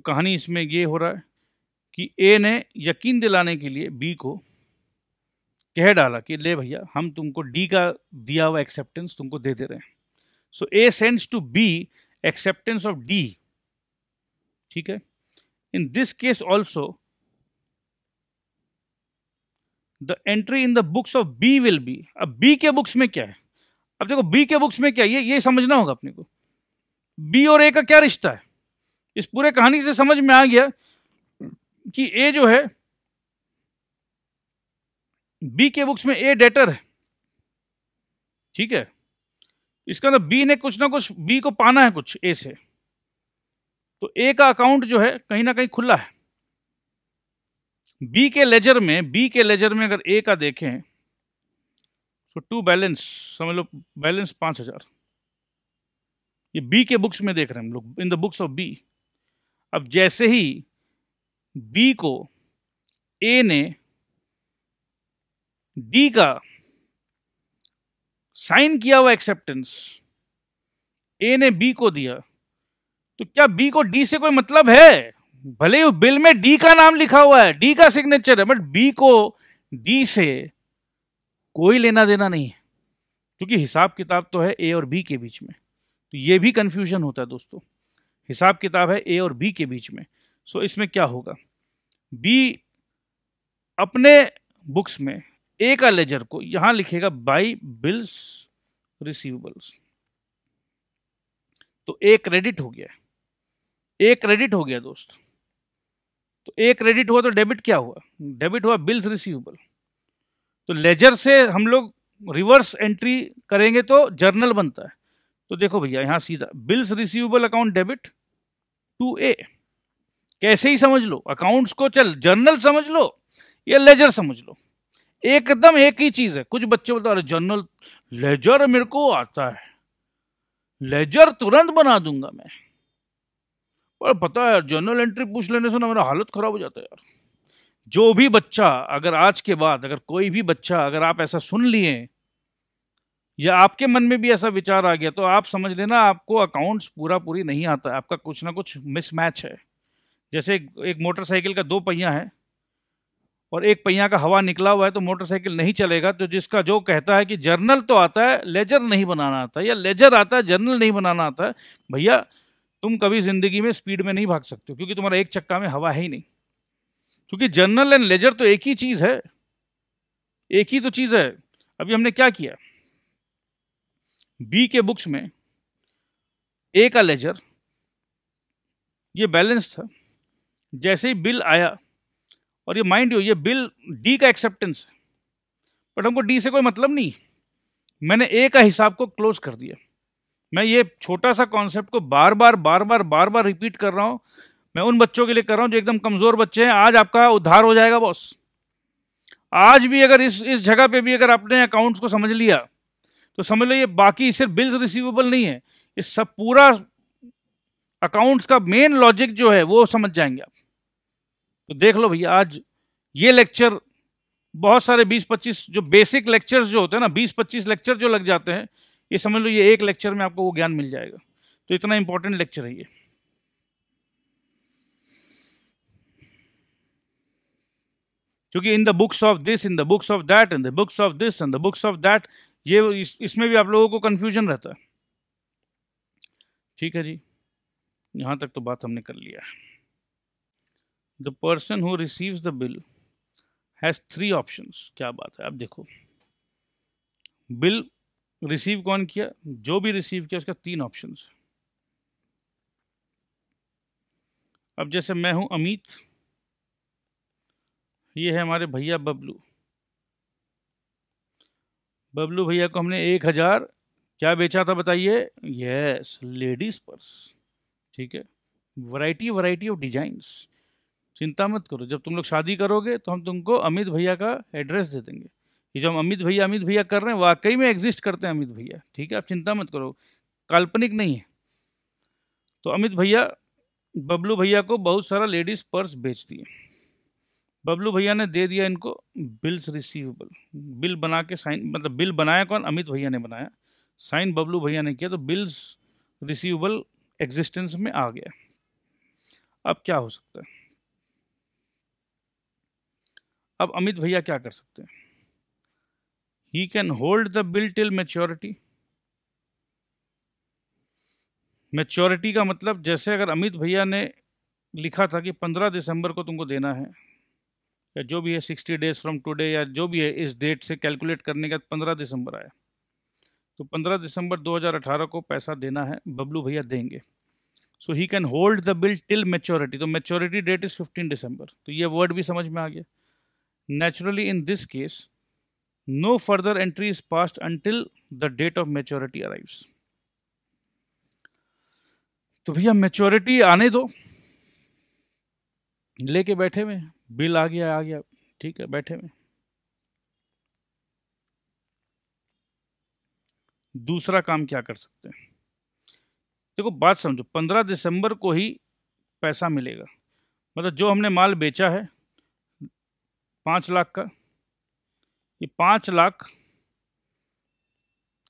कहानी इसमें ये हो रहा है कि ए ने यकीन दिलाने के लिए बी को कह डाला कि ले भैया हम तुमको डी का दिया हुआ एक्सेप्टेंस तुमको दे रहे हैं। So A sends to B acceptance of D, ठीक है। In this case also the entry in the books of B will be, अब बी के बुक्स में क्या है, अब देखो बी के बुक्स में क्या है, ये समझना होगा अपने को। बी और ए का क्या रिश्ता है, इस पूरे कहानी से समझ में आ गया कि ए जो है बी के बुक्स में ए डेटर है, ठीक है। इसका मतलब बी ने कुछ ना कुछ बी को पाना है कुछ ए से, तो ए का अकाउंट जो है कहीं ना कहीं खुला है। बी के लेजर में अगर ए का देखें तो टू बैलेंस, समझ लो बैलेंस 5,000, ये बी के बुक्स में देख रहे हैं हम लोग, in the books of B. अब जैसे ही बी को ए ने डी का साइन किया हुआ एक्सेप्टेंस ए ने बी को दिया, तो क्या बी को डी से कोई मतलब है? भले ही बिल में डी का नाम लिखा हुआ है, डी का सिग्नेचर है, बट बी को डी से कोई लेना देना नहीं है, क्योंकि हिसाब किताब तो है ए और बी के बीच में। तो ये भी कंफ्यूजन होता है दोस्तों, हिसाब किताब है ए और बी के बीच में। सो इसमें क्या होगा, बी अपने बुक्स में ए का लेजर को यहां लिखेगा बाई बिल्स रिसीवेबल्स, तो ए क्रेडिट हो गया, ए क्रेडिट हो गया दोस्त। तो ए क्रेडिट हुआ तो डेबिट क्या हुआ, डेबिट हुआ बिल्स रिसीवेबल। तो लेजर से हम लोग रिवर्स एंट्री करेंगे तो जर्नल बनता है। तो देखो भैया यहां सीधा bills receivable account debit to A, कैसे ही समझ लो, अकाउंट्स को चल जर्नल समझ लो या लेजर समझ लो, एकदम एक ही चीज है। कुछ बच्चे बोलते अरे जर्नल लेजर मेरे को आता है, लेजर तुरंत बना दूंगा मैं, और पता है जर्नल एंट्री पूछ लेने से ना मेरा हालत खराब हो जाता है यार। जो भी बच्चा अगर आज के बाद अगर कोई भी बच्चा अगर आप ऐसा सुन लिए या आपके मन में भी ऐसा विचार आ गया, तो आप समझ लेना आपको अकाउंट्स पूरी नहीं आता है, आपका कुछ ना कुछ मिसमैच है। जैसे एक मोटरसाइकिल का 2 पहिया है और एक पहिया का हवा निकला हुआ है, तो मोटरसाइकिल नहीं चलेगा। तो जिसका जो कहता है कि जर्नल तो आता है लेजर नहीं बनाना आता, या लेजर आता है जर्नल नहीं बनाना आता है, भैया तुम कभी जिंदगी में स्पीड में नहीं भाग सकते हो, क्योंकि तुम्हारा एक चक्का में हवा है ही नहीं। क्योंकि जर्नल एंड लेजर तो एक ही चीज है, एक ही तो चीज है। अभी हमने क्या किया, बी के बुक्स में ए का लेजर ये बैलेंस था, जैसे ही बिल आया, और ये माइंड यू ये बिल डी का एक्सेप्टेंस है, बट हमको डी से कोई मतलब नहीं, मैंने ए का हिसाब को क्लोज कर दिया। मैं ये छोटा सा कॉन्सेप्ट को बार बार रिपीट कर रहा हूं, मैं उन बच्चों के लिए कर रहा हूं जो एकदम कमजोर बच्चे हैं। आज आपका उद्धार हो जाएगा बॉस। आज भी अगर इस जगह पे भी अगर आपने अकाउंट्स को समझ लिया तो समझ लो ये बाकी सिर्फ बिल्स रिसीवेबल नहीं है, ये सब पूरा अकाउंट्स का मेन लॉजिक जो है वो समझ जाएंगे आप। तो देख लो भैया आज ये लेक्चर बहुत सारे 20-25 जो बेसिक लेक्चर्स जो होते हैं ना, 20-25 लेक्चर जो लग जाते हैं, ये समझ लो ये एक लेक्चर में आपको वो ज्ञान मिल जाएगा। तो इतना इंपॉर्टेंट लेक्चर है ये। क्योंकि इन the books of this, in the books of that, in the books of this, in the books of that, ये इसमें भी आप लोगों को कंफ्यूजन रहता है। ठीक है जी, यहां तक तो बात हमने कर लिया है। The person who receives the bill has 3 options. क्या बात है, अब देखो बिल रिसीव कौन किया, जो भी रिसीव किया उसका 3 ऑप्शंस। अब जैसे मैं हूं अमित, ये है हमारे भैया बबलू। बबलू भैया को हमने 1000 क्या बेचा था बताइए? Yes, ladies purse. ठीक है, वैरायटी ऑफ डिजाइन्स। चिंता मत करो, जब तुम लोग शादी करोगे तो हम तुमको अमित भैया का एड्रेस दे देंगे। ये जो हम अमित भैया कर रहे हैं वाकई में एग्जिस्ट करते हैं अमित भैया। ठीक है, आप चिंता मत करो, काल्पनिक नहीं है। तो अमित भैया बबलू भैया को बहुत सारा लेडीज पर्स बेच दिए। बबलू भैया ने दे दिया इनको बिल्स रिसीवेबल। बिल बना के साइन, मतलब बिल बनाया कौन? अमित भैया ने बनाया, साइन बबलू भैया ने किया, तो बिल्स रिसीवेबल एग्जिस्टेंस में आ गया। अब क्या हो सकता है? अब अमित भैया क्या कर सकते हैं? ही can hold the bill till maturity. Maturity का मतलब, जैसे अगर अमित भैया ने लिखा था कि 15 दिसंबर को तुमको देना है, या जो भी है 60 डेज फ्रॉम टुडे, या जो भी है इस डेट से कैलकुलेट करने का 15 दिसंबर आया, तो 15 दिसंबर 2018 को पैसा देना है, बबलू भैया देंगे। So he can hold the bill till maturity, तो मैच्योरिटी डेट इज 15 दिसंबर, तो ये वर्ड भी समझ में आ गया। Naturally in this case no further entry is passed until the date of maturity arrives. तो भैया मैच्योरिटी आने दो, लेके बैठे हुए, बिल आ गया, ठीक है, बैठे हुए। दूसरा काम क्या कर सकते हैं? देखो बात समझो, 15 दिसंबर को ही पैसा मिलेगा, मतलब जो हमने माल बेचा है 5 लाख का, ये 5 लाख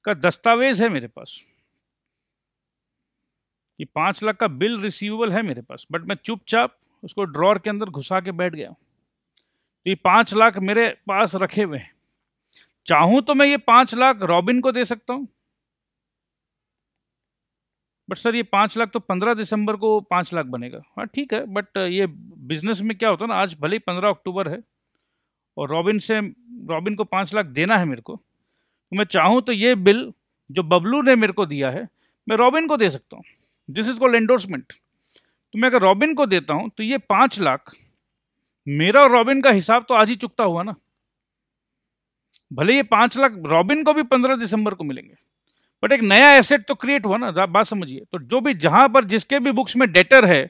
का दस्तावेज है मेरे पास, ये 5 लाख का बिल रिसीवेबल है मेरे पास, बट मैं चुपचाप उसको ड्रॉर के अंदर घुसा के बैठ गया। तो ये 5 लाख मेरे पास रखे हुए हैं, चाहूं तो मैं ये 5 लाख रॉबिन को दे सकता हूं, बट सर ये 5 लाख तो 15 दिसंबर को 5 लाख बनेगा। हाँ ठीक है, बट ये बिजनेस में क्या होता है ना, आज भले ही 15 अक्टूबर है और रॉबिन को 5 लाख देना है मेरे को, तो मैं चाहूं तो ये बिल जो बबलू ने मेरे को दिया है मैं रॉबिन को दे सकता हूँ। This is called endorsement. तो मैं अगर रॉबिन को देता हूं तो ये 5 लाख मेरा और रॉबिन का हिसाब तो आज ही चुकता हुआ ना। भले ये 5 लाख रॉबिन को भी 15 दिसंबर को मिलेंगे, बट एक नया एसेट तो क्रिएट हुआ ना, आप बात समझिए। तो जो भी जहां पर जिसके भी बुक्स में डेटर है,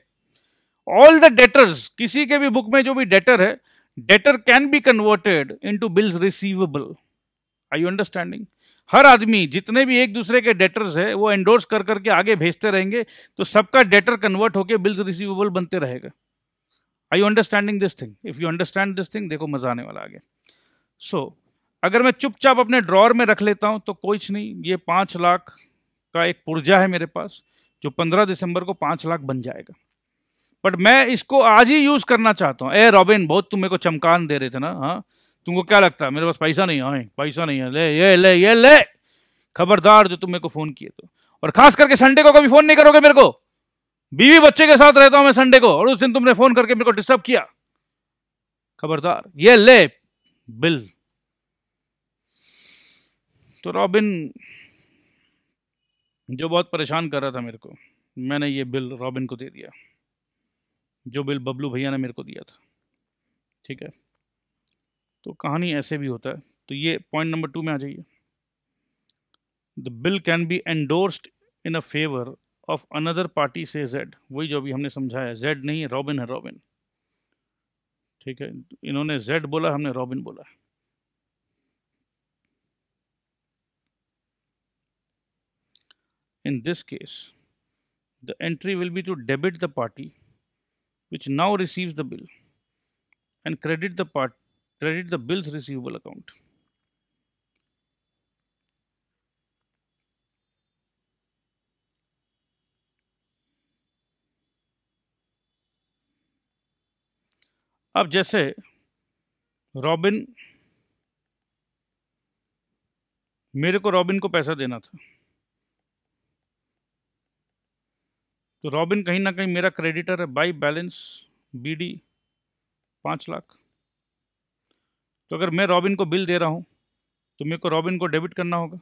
ऑल द डेटर्स, किसी के भी बुक में जो भी डेटर है, debtor can be converted into bills receivable. Are you understanding? हर आदमी जितने भी एक दूसरे के डेटर्स है वो एंडोर्स कर करके आगे भेजते रहेंगे, तो सबका डेटर कन्वर्ट होकर बिल्स रिसीवेबल बनते रहेगा। Are you understanding this thing? If you understand this thing, देखो मजा आने वाला आगे। सो अगर मैं चुपचाप अपने ड्रॉर में रख लेता हूं तो कुछ नहीं, ये 5 लाख का एक पुर्जा है मेरे पास जो 15 दिसंबर को 5 लाख बन जाएगा। बट मैं इसको आज ही यूज करना चाहता हूँ। ए रॉबिन, बहुत तुम मेरे को चमकान दे रहे थे ना, हाँ तुमको क्या लगता है मेरे पास पैसा नहीं है? पैसा नहीं है, ले ये ले, खबरदार जो तुम मेरे को फोन किए तो, और खास करके संडे को कभी फोन नहीं करोगे मेरे को। बीवी बच्चे के साथ रहता हूं मैं संडे को, और उस दिन तुमने फोन करके मेरे को डिस्टर्ब किया, खबरदार। ये ले बिल। तो रॉबिन जो बहुत परेशान कर रहा था मेरे को, मैंने ये बिल रॉबिन को दे दिया, जो बिल बबलू भैया ने मेरे को दिया था, ठीक है। तो कहानी ऐसे भी होता है। तो ये पॉइंट नंबर 2 में आ जाइए। The bill can be endorsed in a favour of another party से जेड, वही जो अभी हमने समझाया, जेड नहीं है, रॉबिन है, रॉबिन, ठीक है। इन्होंने जेड बोला, हमने रॉबिन बोला। In this case, the entry will be to debit the party which now receives the bill and credit the bill's receivable account. अब जैसे रॉबिन, मेरे को रॉबिन को पैसा देना था, तो रॉबिन कहीं ना कहीं मेरा क्रेडिटर है बाई बैलेंस बीडी 5 लाख। तो अगर मैं रॉबिन को बिल दे रहा हूं तो मेरे को रॉबिन को डेबिट करना होगा।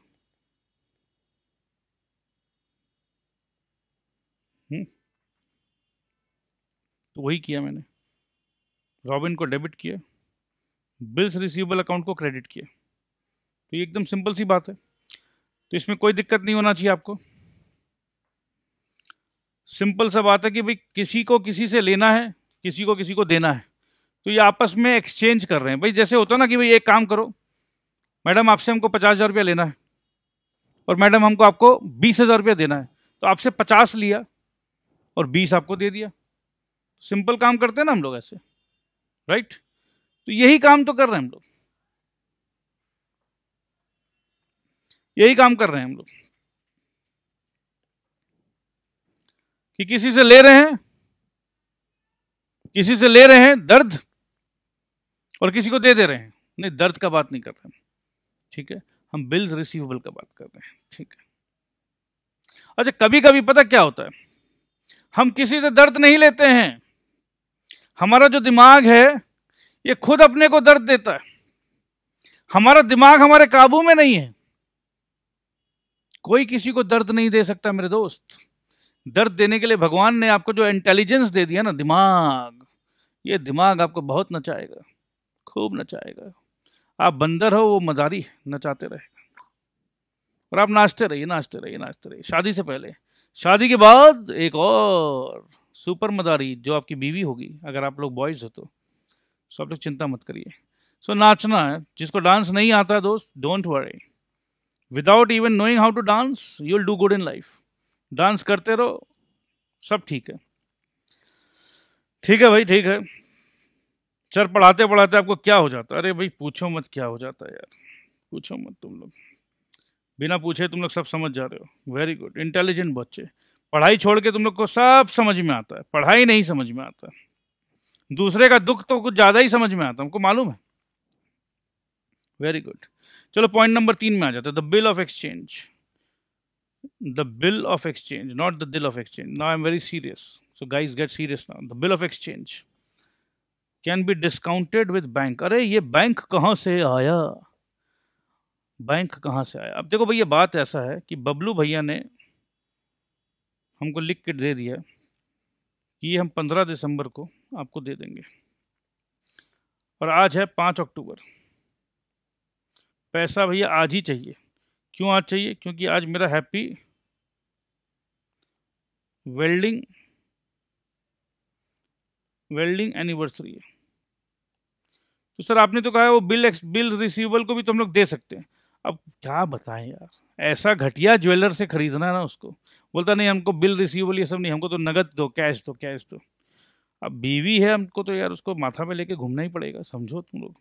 तो वही किया मैंने, रॉबिन को डेबिट किया, बिल्स रिसीवेबल अकाउंट को क्रेडिट किया। तो ये एकदम सिंपल सी बात है, तो इसमें कोई दिक्कत नहीं होना चाहिए आपको। सिंपल सा बात है कि भाई किसी को किसी से लेना है, किसी को किसी को देना है, तो ये आपस में एक्सचेंज कर रहे हैं। भाई जैसे होता ना कि भाई एक काम करो, मैडम आपसे हमको 50,000 रुपया लेना है और मैडम हमको आपको 20,000 रुपया देना है, तो आपसे 50 लिया और 20 आपको दे दिया। सिंपल काम करते हैं ना हम लोग ऐसे, राइट? तो यही काम तो कर रहे हैं हम लोग, यही काम कर रहे हैं हम लोग कि किसी से ले रहे हैं किसी से ले रहे हैं दर्द और किसी को दे दे रहे हैं, नहीं दर्द का बात नहीं कर रहे हैं, ठीक है, हम बिल्स रिसीवेबल का बात कर रहे हैं, ठीक है। अच्छा कभी कभी पता क्या होता है, हम किसी से दर्द नहीं लेते हैं, हमारा जो दिमाग है ये खुद अपने को दर्द देता है, हमारा दिमाग हमारे काबू में नहीं है। कोई किसी को दर्द नहीं दे सकता मेरे दोस्त। दर्द देने के लिए भगवान ने आपको जो इंटेलिजेंस दे दिया ना, दिमाग, ये दिमाग आपको बहुत नचाएगा, खूब नचाएगा। आप बंदर हो, वो मदारी नचाते रहेगा, और आप नाचते रहिए नाचते रहिए नाचते रहिए। शादी से पहले, शादी के बाद एक और सुपर मदारी जो आपकी बीवी होगी, अगर आप लोग बॉयज हो तो। सो आप लोग चिंता मत करिए। सो नाचना है, जिसको डांस नहीं आता दोस्त, don't worry, without even knowing how to dance you will do good in life. Dance करते रहो, सब ठीक है। ठीक है भाई, ठीक है। सर पढ़ाते पढ़ाते आपको क्या हो जाता है? अरे भाई पूछो मत क्या हो जाता है यार, पूछो मत। तुम लोग बिना पूछे तुम लोग सब समझ जा रहे हो, वेरी गुड, इंटेलिजेंट बच्चे। पढ़ाई छोड़ के तुम लोग को सब समझ में आता है, पढ़ाई नहीं समझ में आता। दूसरे का दुख तो कुछ ज़्यादा ही समझ में आता, हमको मालूम है। Very good. चलो पॉइंट नंबर 3 में आ जाता है, the bill of exchange. The bill of exchange, not the दिल of exchange. Now I am very serious, so guys get serious now. The bill of exchange can be discounted with bank. अरे ये बैंक कहाँ से आया, बैंक कहाँ से आया? अब देखो भैया, बात ऐसा है कि बबलू भैया ने हमको लिख के दे दिया कि ये हम 15 दिसंबर को आपको दे देंगे, और आज है 5 अक्टूबर। पैसा भैया आज ही चाहिए। क्यों आज चाहिए? क्योंकि आज मेरा हैप्पी वेल्डिंग एनिवर्सरी है। तो सर आपने तो कहा है वो बिल रिसीवेबल को भी तो हम लोग दे सकते हैं। अब क्या बताएं यार, ऐसा घटिया ज्वेलर से खरीदना है ना उसको। बोलता नहीं हमको बिल रिसीवेबल ये सब नहीं, हमको तो नगद दो, कैश दो, कैश दो। अब बीवी है हमको तो यार उसको माथा में लेके घूमना ही पड़ेगा, समझो तुम लोग।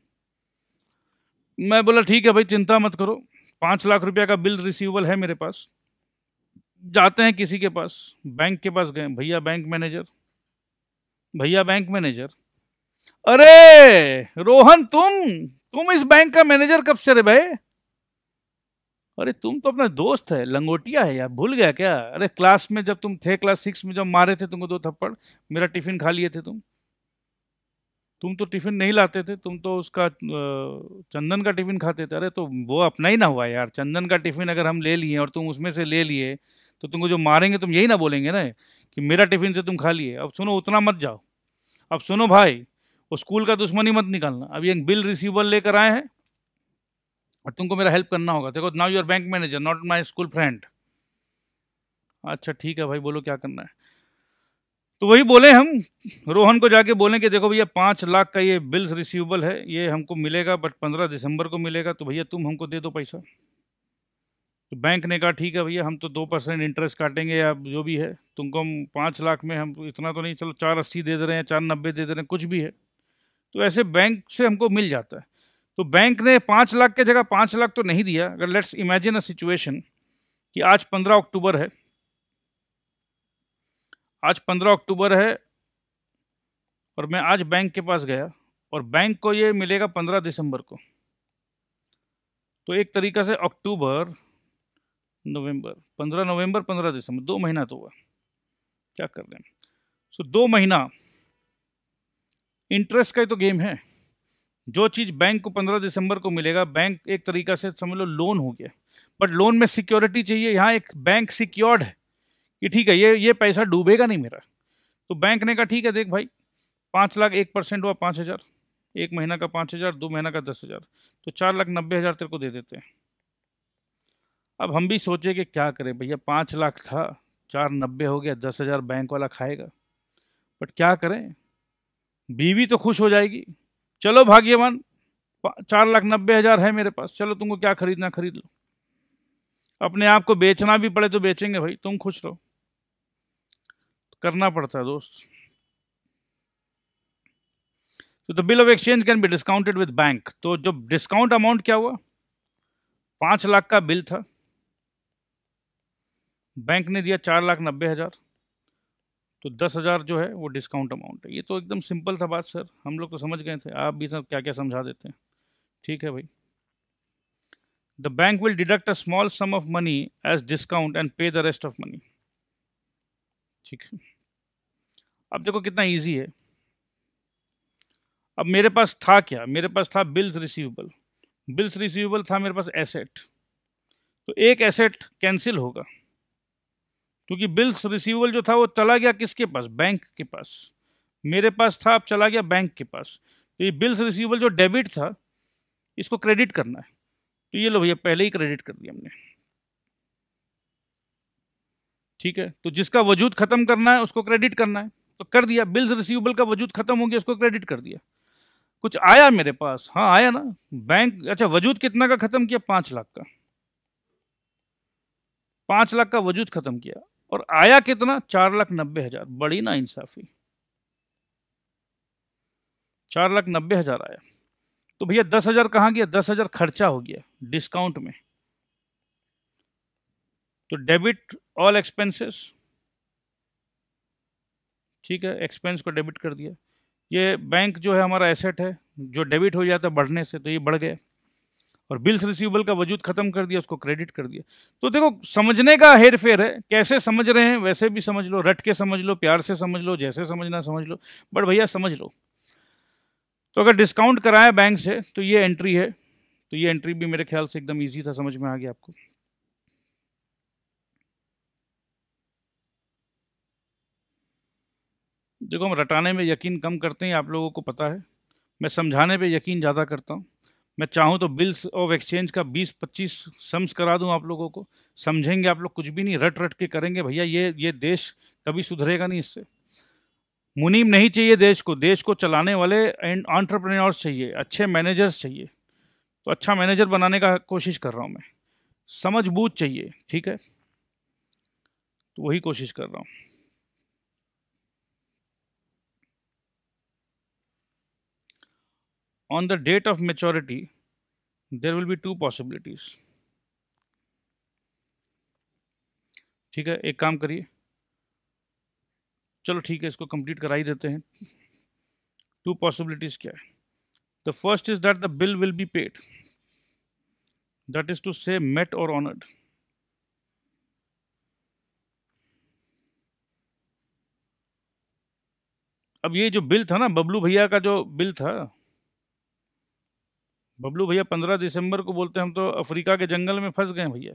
मैं बोला ठीक है भाई, चिंता मत करो, 5 लाख रुपया का बिल रिसीवेबल है मेरे पास। जाते हैं किसी के पास, बैंक के पास गए, भैया बैंक मैनेजर, भैया बैंक मैनेजर। अरे रोहन, तुम इस बैंक का मैनेजर कब से रे भाई? अरे तुम तो अपना दोस्त है, लंगोटिया है यार, भूल गया क्या? अरे क्लास में जब तुम थे, क्लास 6 में जब मारे थे तुमको 2 थप्पड़, मेरा टिफिन खा लिए थे तुम तो टिफिन नहीं लाते थे, तुम तो उसका चंदन का टिफिन खाते थे। अरे तो वो अपना ही ना हुआ यार, चंदन का टिफिन अगर हम ले लिए और तुम उसमें से ले लिए तो तुमको जो मारेंगे तुम यही ना बोलेंगे ना कि मेरा टिफिन से तुम खा लिए। अब सुनो, उतना मत जाओ। अब सुनो भाई, वो स्कूल का दुश्मनी मत निकालना। अब ये बिल रिसीवेबल लेकर आए हैं और तुमको मेरा हेल्प करना होगा। देखो, now your bank manager, not my school friend. अच्छा ठीक है भाई, बोलो क्या करना है। तो वही बोले हम, रोहन को जाके बोलें कि देखो भैया 5 लाख का ये बिल्स रिसीवेबल है, ये हमको मिलेगा बट 15 दिसंबर को मिलेगा, तो भैया तुम हमको दे दो पैसा। तो बैंक ने कहा ठीक है भैया, हम तो 2% इंटरेस्ट काटेंगे या जो भी है, तुमको हम 5 लाख में, हम इतना तो नहीं, चलो 480 दे दे रहे हैं, 490 दे दे रहे हैं, कुछ भी है। तो ऐसे बैंक से हमको मिल जाता है। तो बैंक ने 5 लाख के जगह 5 लाख तो नहीं दिया। अगर लेट्स इमेजिन अ सिचुएशन कि आज 15 अक्टूबर है, आज 15 अक्टूबर है और मैं आज बैंक के पास गया और बैंक को ये मिलेगा 15 दिसंबर को। तो एक तरीका से अक्टूबर, नवंबर, 15 नवंबर, 15 दिसंबर, 2 महीना तो हुआ। क्या कर रहे हैं? सो 2 महीना इंटरेस्ट का ही तो गेम है। जो चीज़ बैंक को 15 दिसंबर को मिलेगा, बैंक एक तरीका से समझ लो लोन हो गया, बट लोन में सिक्योरिटी चाहिए। यहाँ एक बैंक सिक्योर्ड है कि ठीक है ये पैसा डूबेगा नहीं मेरा। तो बैंक ने कहा ठीक है देख भाई, 5 लाख 1% हुआ 5,000, 1 महीना का 5,000, 2 महीना का 10,000, तो 4,90,000 तेरे को दे देते हैं। अब हम भी सोचे कि क्या करें भैया, 5 लाख था, 490 हो गया, 10,000 बैंक वाला खाएगा, बट क्या करें, बीवी तो खुश हो जाएगी। चलो भाग्यवान, 4,90,000 है मेरे पास, चलो तुमको क्या खरीदना खरीद लो। अपने आप को बेचना भी पड़े तो बेचेंगे भाई, तुम खुश रहो। करना पड़ता है दोस्त। तो the bill of exchange can be discounted with bank. तो जो डिस्काउंट अमाउंट क्या हुआ, 5 लाख का बिल था, बैंक ने दिया 4,90,000, तो 10,000 जो है वो डिस्काउंट अमाउंट है। ये तो एकदम सिंपल था बात सर, हम लोग तो समझ गए थे, आप भी सब क्या क्या समझा देते हैं। ठीक है भाई। The bank will deduct a small sum of money as discount and pay the rest of money. ठीक है, अब देखो कितना ईजी है। अब मेरे पास था क्या, मेरे पास था बिल्स रिसीवेबल। बिल्स रिसीवेबल था मेरे पास एसेट, तो एक एसेट कैंसिल होगा, क्योंकि बिल्स रिसीवेबल जो था वो चला गया किसके पास, बैंक के पास। मेरे पास था, अब चला गया बैंक के पास। तो ये बिल्स रिसीवेबल जो डेबिट था, इसको क्रेडिट करना है। तो ये लो भैया, पहले ही क्रेडिट कर दिया हमने। ठीक है, तो जिसका वजूद खत्म करना है उसको क्रेडिट करना है, तो कर दिया। बिल्स रिसीवेबल का वजूद खत्म हो गया, उसको क्रेडिट कर दिया। कुछ आया मेरे पास, हाँ आया ना। बैंक, अच्छा वजूद कितना का खत्म किया, 5 लाख का। 5 लाख का वजूद खत्म किया, और आया कितना, 4,90,000। बड़ी ना इंसाफी, 4,90,000 आया। तो भैया 10,000 कहाँ गया, 10,000 खर्चा हो गया डिस्काउंट में। तो डेबिट ऑल एक्सपेंसेस। ठीक है, एक्सपेंस को डेबिट कर दिया। ये बैंक जो है हमारा एसेट है, जो डेबिट हो जाता है बढ़ने से, तो ये बढ़ गया। और बिल्स रिसीवेबल का वजूद खत्म कर दिया, उसको क्रेडिट कर दिया। तो देखो समझने का हेर फेर है, कैसे समझ रहे हैं वैसे भी समझ लो, रट के समझ लो, प्यार से समझ लो, जैसे समझना समझ लो, बट भैया समझ लो। तो अगर डिस्काउंट कराया बैंक से तो ये एंट्री है, तो ये एंट्री भी मेरे ख्याल से एकदम ईजी था, समझ में आ गया आपको। देखो हम रटाने में यकीन कम करते हैं, आप लोगों को पता है। मैं समझाने पे यकीन ज़्यादा करता हूँ। मैं चाहूँ तो बिल्स ऑफ एक्सचेंज का 20-25 सम्स करा दूँ आप लोगों को, समझेंगे आप लोग कुछ भी नहीं, रट रट के करेंगे भैया। ये देश कभी सुधरेगा नहीं इससे। मुनीम नहीं चाहिए देश को चलाने वाले एंड एंटरप्रेन्योर्स चाहिए, अच्छे मैनेजर्स चाहिए। तो अच्छा मैनेजर बनाने का कोशिश कर रहा हूँ मैं। समझ बूझ चाहिए, ठीक है, तो वही कोशिश कर रहा हूँ। On the date of maturity, there will be two possibilities. ठीक है, एक काम करिए, चलो ठीक है, इसको कंप्लीट करा ही देते हैं। टू पॉसिबिलिटीज क्या है? The first is that the bill will be paid, that is to say met और ऑनर्ड। अब ये जो बिल था ना, बबलू भैया का जो बिल था, बबलू भैया 15 दिसंबर को बोलते हैं हम तो अफ्रीका के जंगल में फंस गए भैया।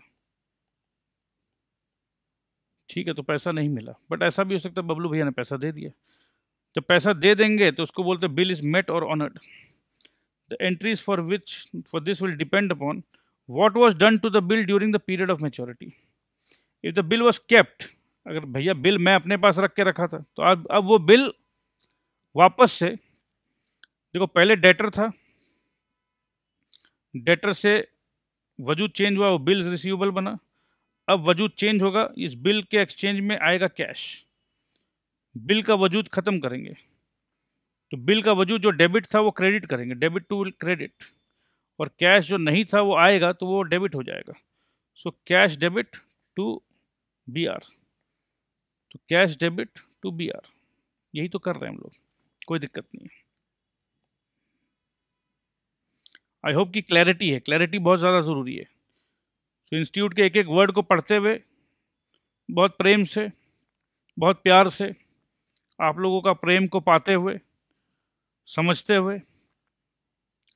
ठीक है, तो पैसा नहीं मिला, बट ऐसा भी हो सकता है बबलू भैया ने पैसा दे दिया। जब पैसा दे देंगे तो उसको बोलते हैं बिल इज मेट और honoured. The entries for which for this will depend upon what was done to the bill during the period of maturity. If the bill was kept, अगर भैया बिल मैं अपने पास रख के रखा था, तो अब वो बिल वापस से, देखो पहले डेटर था, डेटर से वजूद चेंज हुआ, वो बिल्स रिसीवेबल बना। अब वजूद चेंज होगा, इस बिल के एक्सचेंज में आएगा कैश। बिल का वजूद खत्म करेंगे, तो बिल का वजूद जो डेबिट था वो क्रेडिट करेंगे, डेबिट टू क्रेडिट। और कैश जो नहीं था वो आएगा तो वो डेबिट हो जाएगा। So cash debit to B R, तो cash debit to B R, यही तो कर रहे हैं हम लोग, कोई दिक्कत नहीं है। आई होप कि क्लैरिटी है, क्लैरिटी बहुत ज़्यादा ज़रूरी है। तो इंस्टीट्यूट के एक एक वर्ड को पढ़ते हुए, बहुत प्रेम से, बहुत प्यार से, आप लोगों का प्रेम को पाते हुए, समझते हुए,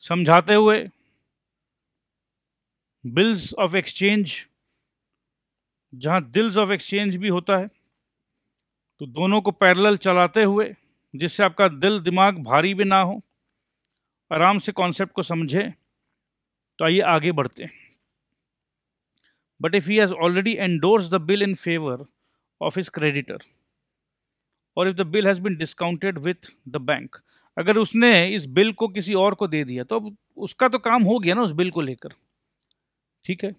समझाते हुए, बिल्स ऑफ एक्सचेंज, जहाँ दिल्स ऑफ एक्सचेंज भी होता है, तो दोनों को पैरेलल चलाते हुए, जिससे आपका दिल दिमाग भारी भी ना हो, आराम से कॉन्सेप्ट को समझें। तो आइए आगे बढ़ते हैं। But if he has already endorse the bill in favour of his creditor, और if the bill has been discounted with the bank, अगर उसने इस बिल को किसी और को दे दिया, तो अब उसका तो काम हो गया ना उस बिल को लेकर। ठीक है,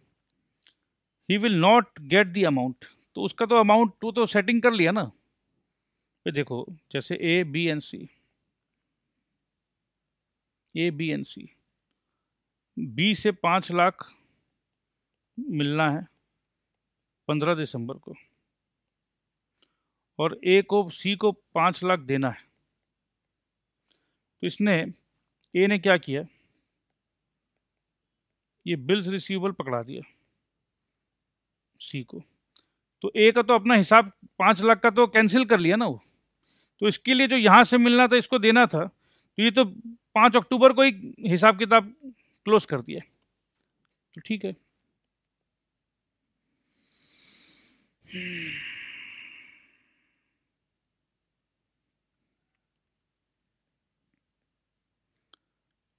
he will not get the amount, तो उसका तो अमाउंट तो सेटिंग कर लिया ना। ये देखो, जैसे A B and C, A B and C, B से 5 लाख मिलना है 15 दिसंबर को, और ए को सी को 5 लाख देना है। तो इसने ए ने क्या किया, ये बिल्स रिसीवेबल पकड़ा दिया सी को। तो ए का तो अपना हिसाब 5 लाख का तो कैंसिल कर लिया ना वो, तो इसके लिए जो यहाँ से मिलना था इसको देना था, तो ये तो 5 अक्टूबर को ही हिसाब किताब क्लोज कर दिया। तो ठीक है,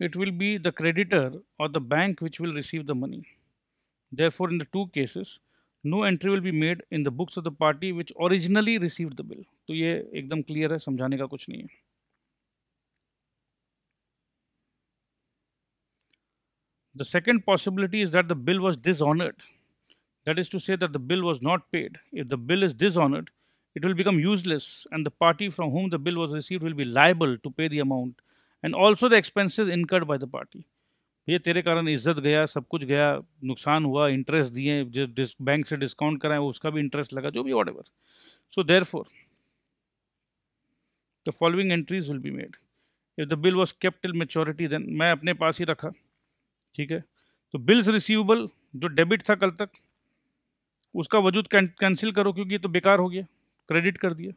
it will be the creditor or the bank which will receive the money. Therefore, in the two cases, no entry will be made in the books of the party which originally received the bill. तो ये एकदम क्लियर है, समझाने का कुछ नहीं है। The second possibility is that the bill was dishonored. That is to say that the bill was not paid. If the bill is dishonored, it will become useless and the party from whom the bill was received will be liable to pay the amount and also the expenses incurred by the party. ये तेरे कारण इज्जत गया, सब कुछ गया, नुकसान हुआ, इंटरेस्ट दिए, जो बैंक से डिस्काउंट कराए उसका भी इंटरेस्ट लगा, जो भी whatever. So therefore the following entries will be made. If the bill was kept till maturity then, मैं अपने पास ही रखा, ठीक है। तो बिल्स रिसीवेबल जो डेबिट था कल तक, उसका वजूद कैंसिल करो क्योंकि ये तो बेकार हो गया, क्रेडिट कर दिया।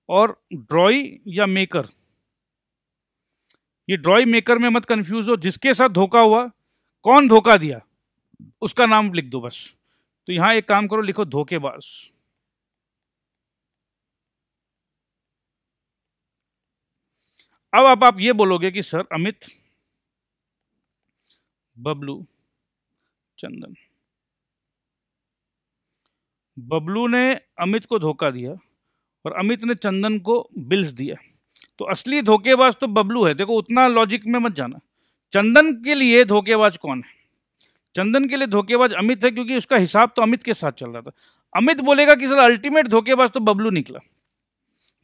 और ड्रॉई या मेकर, ये ड्रॉई मेकर में मत कंफ्यूज हो, जिसके साथ धोखा हुआ, कौन धोखा दिया उसका नाम लिख दो बस। तो यहां एक काम करो, लिखो धोखेबाज। अब आप ये बोलोगे कि सर अमित, बबलू, चंदन, बबलू ने अमित को धोखा दिया और अमित ने चंदन को बिल्स दिया, तो असली धोखेबाज तो बबलू है। देखो उतना लॉजिक में मत जाना। चंदन के लिए धोखेबाज कौन है? चंदन के लिए धोखेबाज अमित है, क्योंकि उसका हिसाब तो अमित के साथ चल रहा था। अमित बोलेगा कि सर अल्टीमेट धोखेबाज तो बबलू निकला,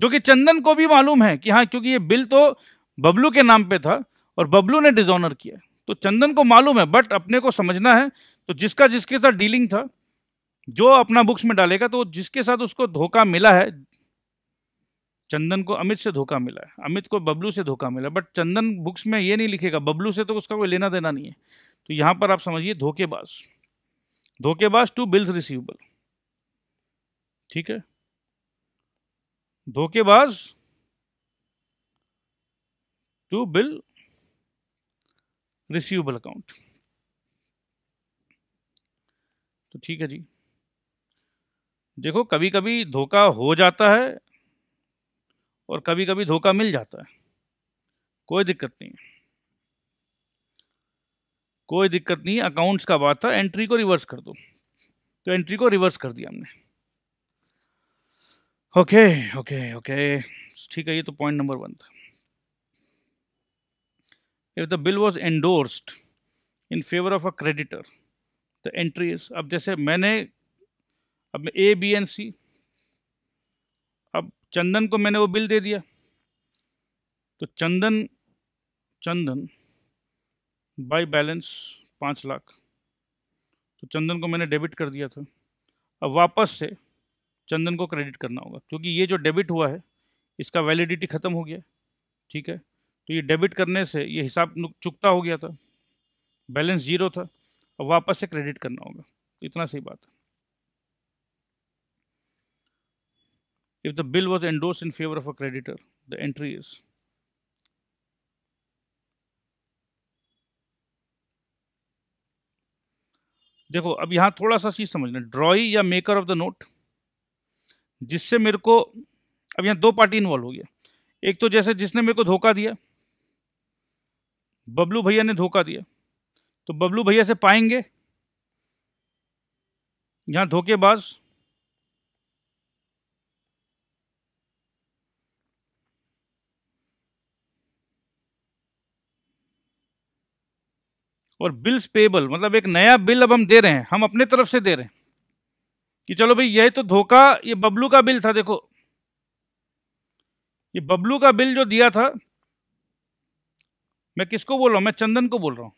जो कि चंदन को भी मालूम है कि हाँ, क्योंकि ये बिल तो बबलू के नाम पे था और बबलू ने डिसऑनर किया, तो चंदन को मालूम है। बट अपने को समझना है, तो जिसका जिसके साथ डीलिंग था, जो अपना बुक्स में डालेगा, तो जिसके साथ उसको धोखा मिला है, चंदन को अमित से धोखा मिला है, अमित को बबलू से धोखा मिला, बट चंदन बुक्स में ये नहीं लिखेगा, बबलू से तो उसका कोई लेना देना नहीं है। तो यहां पर आप समझिए धोखेबाज, धोखेबाज टू बिल्स रिसीवेबल, ठीक है, धोखेबाज टू बिल रिसीवेबल अकाउंट। तो ठीक है जी, देखो कभी कभी धोखा हो जाता है और कभी कभी धोखा मिल जाता है, कोई दिक्कत नहीं है, कोई दिक्कत नहीं। अकाउंट्स का बात था, एंट्री को रिवर्स कर दो, तो एंट्री को रिवर्स कर दिया हमने। ओके ओके ओके, ठीक है, ये तो पॉइंट नंबर 1 था। If the bill was endorsed in favour of a creditor, the entry is, अब जैसे मैंने, अब ए बी एंड सी, अब चंदन को मैंने वो बिल दे दिया, तो चंदन बाय बैलेंस 5 लाख, तो चंदन को मैंने डेबिट कर दिया था। अब वापस से चंदन को क्रेडिट करना होगा, क्योंकि ये जो डेबिट हुआ है इसका वैलिडिटी ख़त्म हो गया, ठीक है। तो ये डेबिट करने से ये हिसाब चुकता हो गया था, बैलेंस 0 था, अब वापस से क्रेडिट करना होगा, इतना सही बात है। If the bill was endorsed in favour of a creditor, the entry is, देखो अब यहां थोड़ा सा चीज समझना, ड्रॉई या मेकर ऑफ द नोट, जिससे मेरे को, अब यहां 2 पार्टी इन्वॉल्व हो गया। एक तो जैसे जिसने मेरे को धोखा दिया, बबलू भैया ने धोखा दिया, तो बबलू भैया से पाएंगे यहां धोखेबाज, और बिल्स पेबल, मतलब एक नया बिल अब हम दे रहे हैं, हम अपने तरफ से दे रहे हैं कि चलो भाई यह तो धोखा, ये बबलू का बिल था, देखो ये बबलू का बिल जो दिया था, मैं किसको बोल रहा हूं, मैं चंदन को बोल रहा हूं।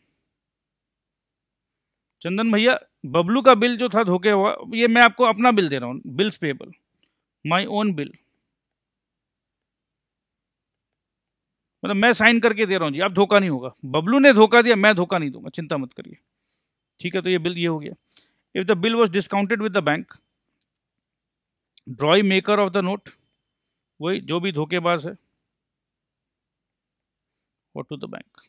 चंदन भैया, बबलू का बिल जो था धोखे हुआ, ये मैं आपको अपना बिल दे रहा हूं, bills payable, my own bill, मतलब मैं साइन करके दे रहा हूँ जी, अब धोखा नहीं होगा, बबलू ने धोखा दिया, मैं धोखा नहीं दूंगा, चिंता मत करिए। ठीक है, तो ये बिल ये हो गया। If the bill was discounted with the bank, drawee maker of the note, वही जो भी धोखेबाज है, और to the bank.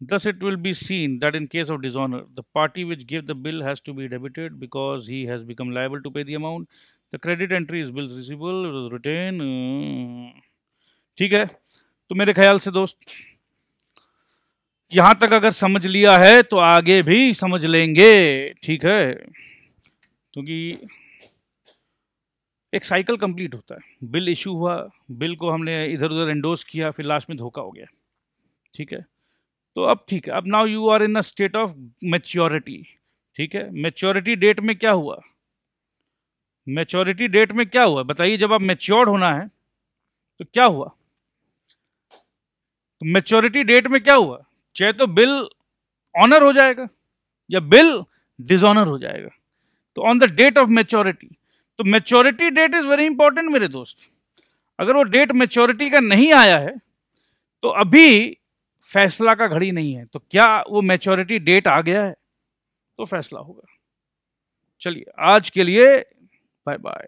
Thus, it will be seen that in case of dishonor, the party which gave the bill has to be debited because he has become liable to pay the amount. The credit entry is bills receivable, it was retained. ठीक है, तो मेरे ख्याल से दोस्त यहां तक अगर समझ लिया है तो आगे भी समझ लेंगे। ठीक है, क्योंकि एक साइकिल कंप्लीट होता है, बिल इशू हुआ, बिल को हमने इधर उधर एंडोर्स किया, फिर लास्ट में धोखा हो गया। ठीक है, तो अब ठीक है, अब now you are in a state of maturity. ठीक है, मैच्योरिटी डेट में क्या हुआ, मैच्योरिटी डेट में क्या हुआ बताइए, जब आप मैच्योर्ड होना है तो क्या हुआ, तो मैच्योरिटी डेट में क्या हुआ, चाहे तो बिल ऑनर हो जाएगा या बिल डिसऑनर हो जाएगा। तो on the date of maturity, तो maturity date is very important मेरे दोस्त। अगर वो डेट मैच्योरिटी का नहीं आया है तो अभी फैसला का घड़ी नहीं है, तो क्या वो मैच्योरिटी डेट आ गया है तो फैसला होगा। चलिए आज के लिए बाय बाय।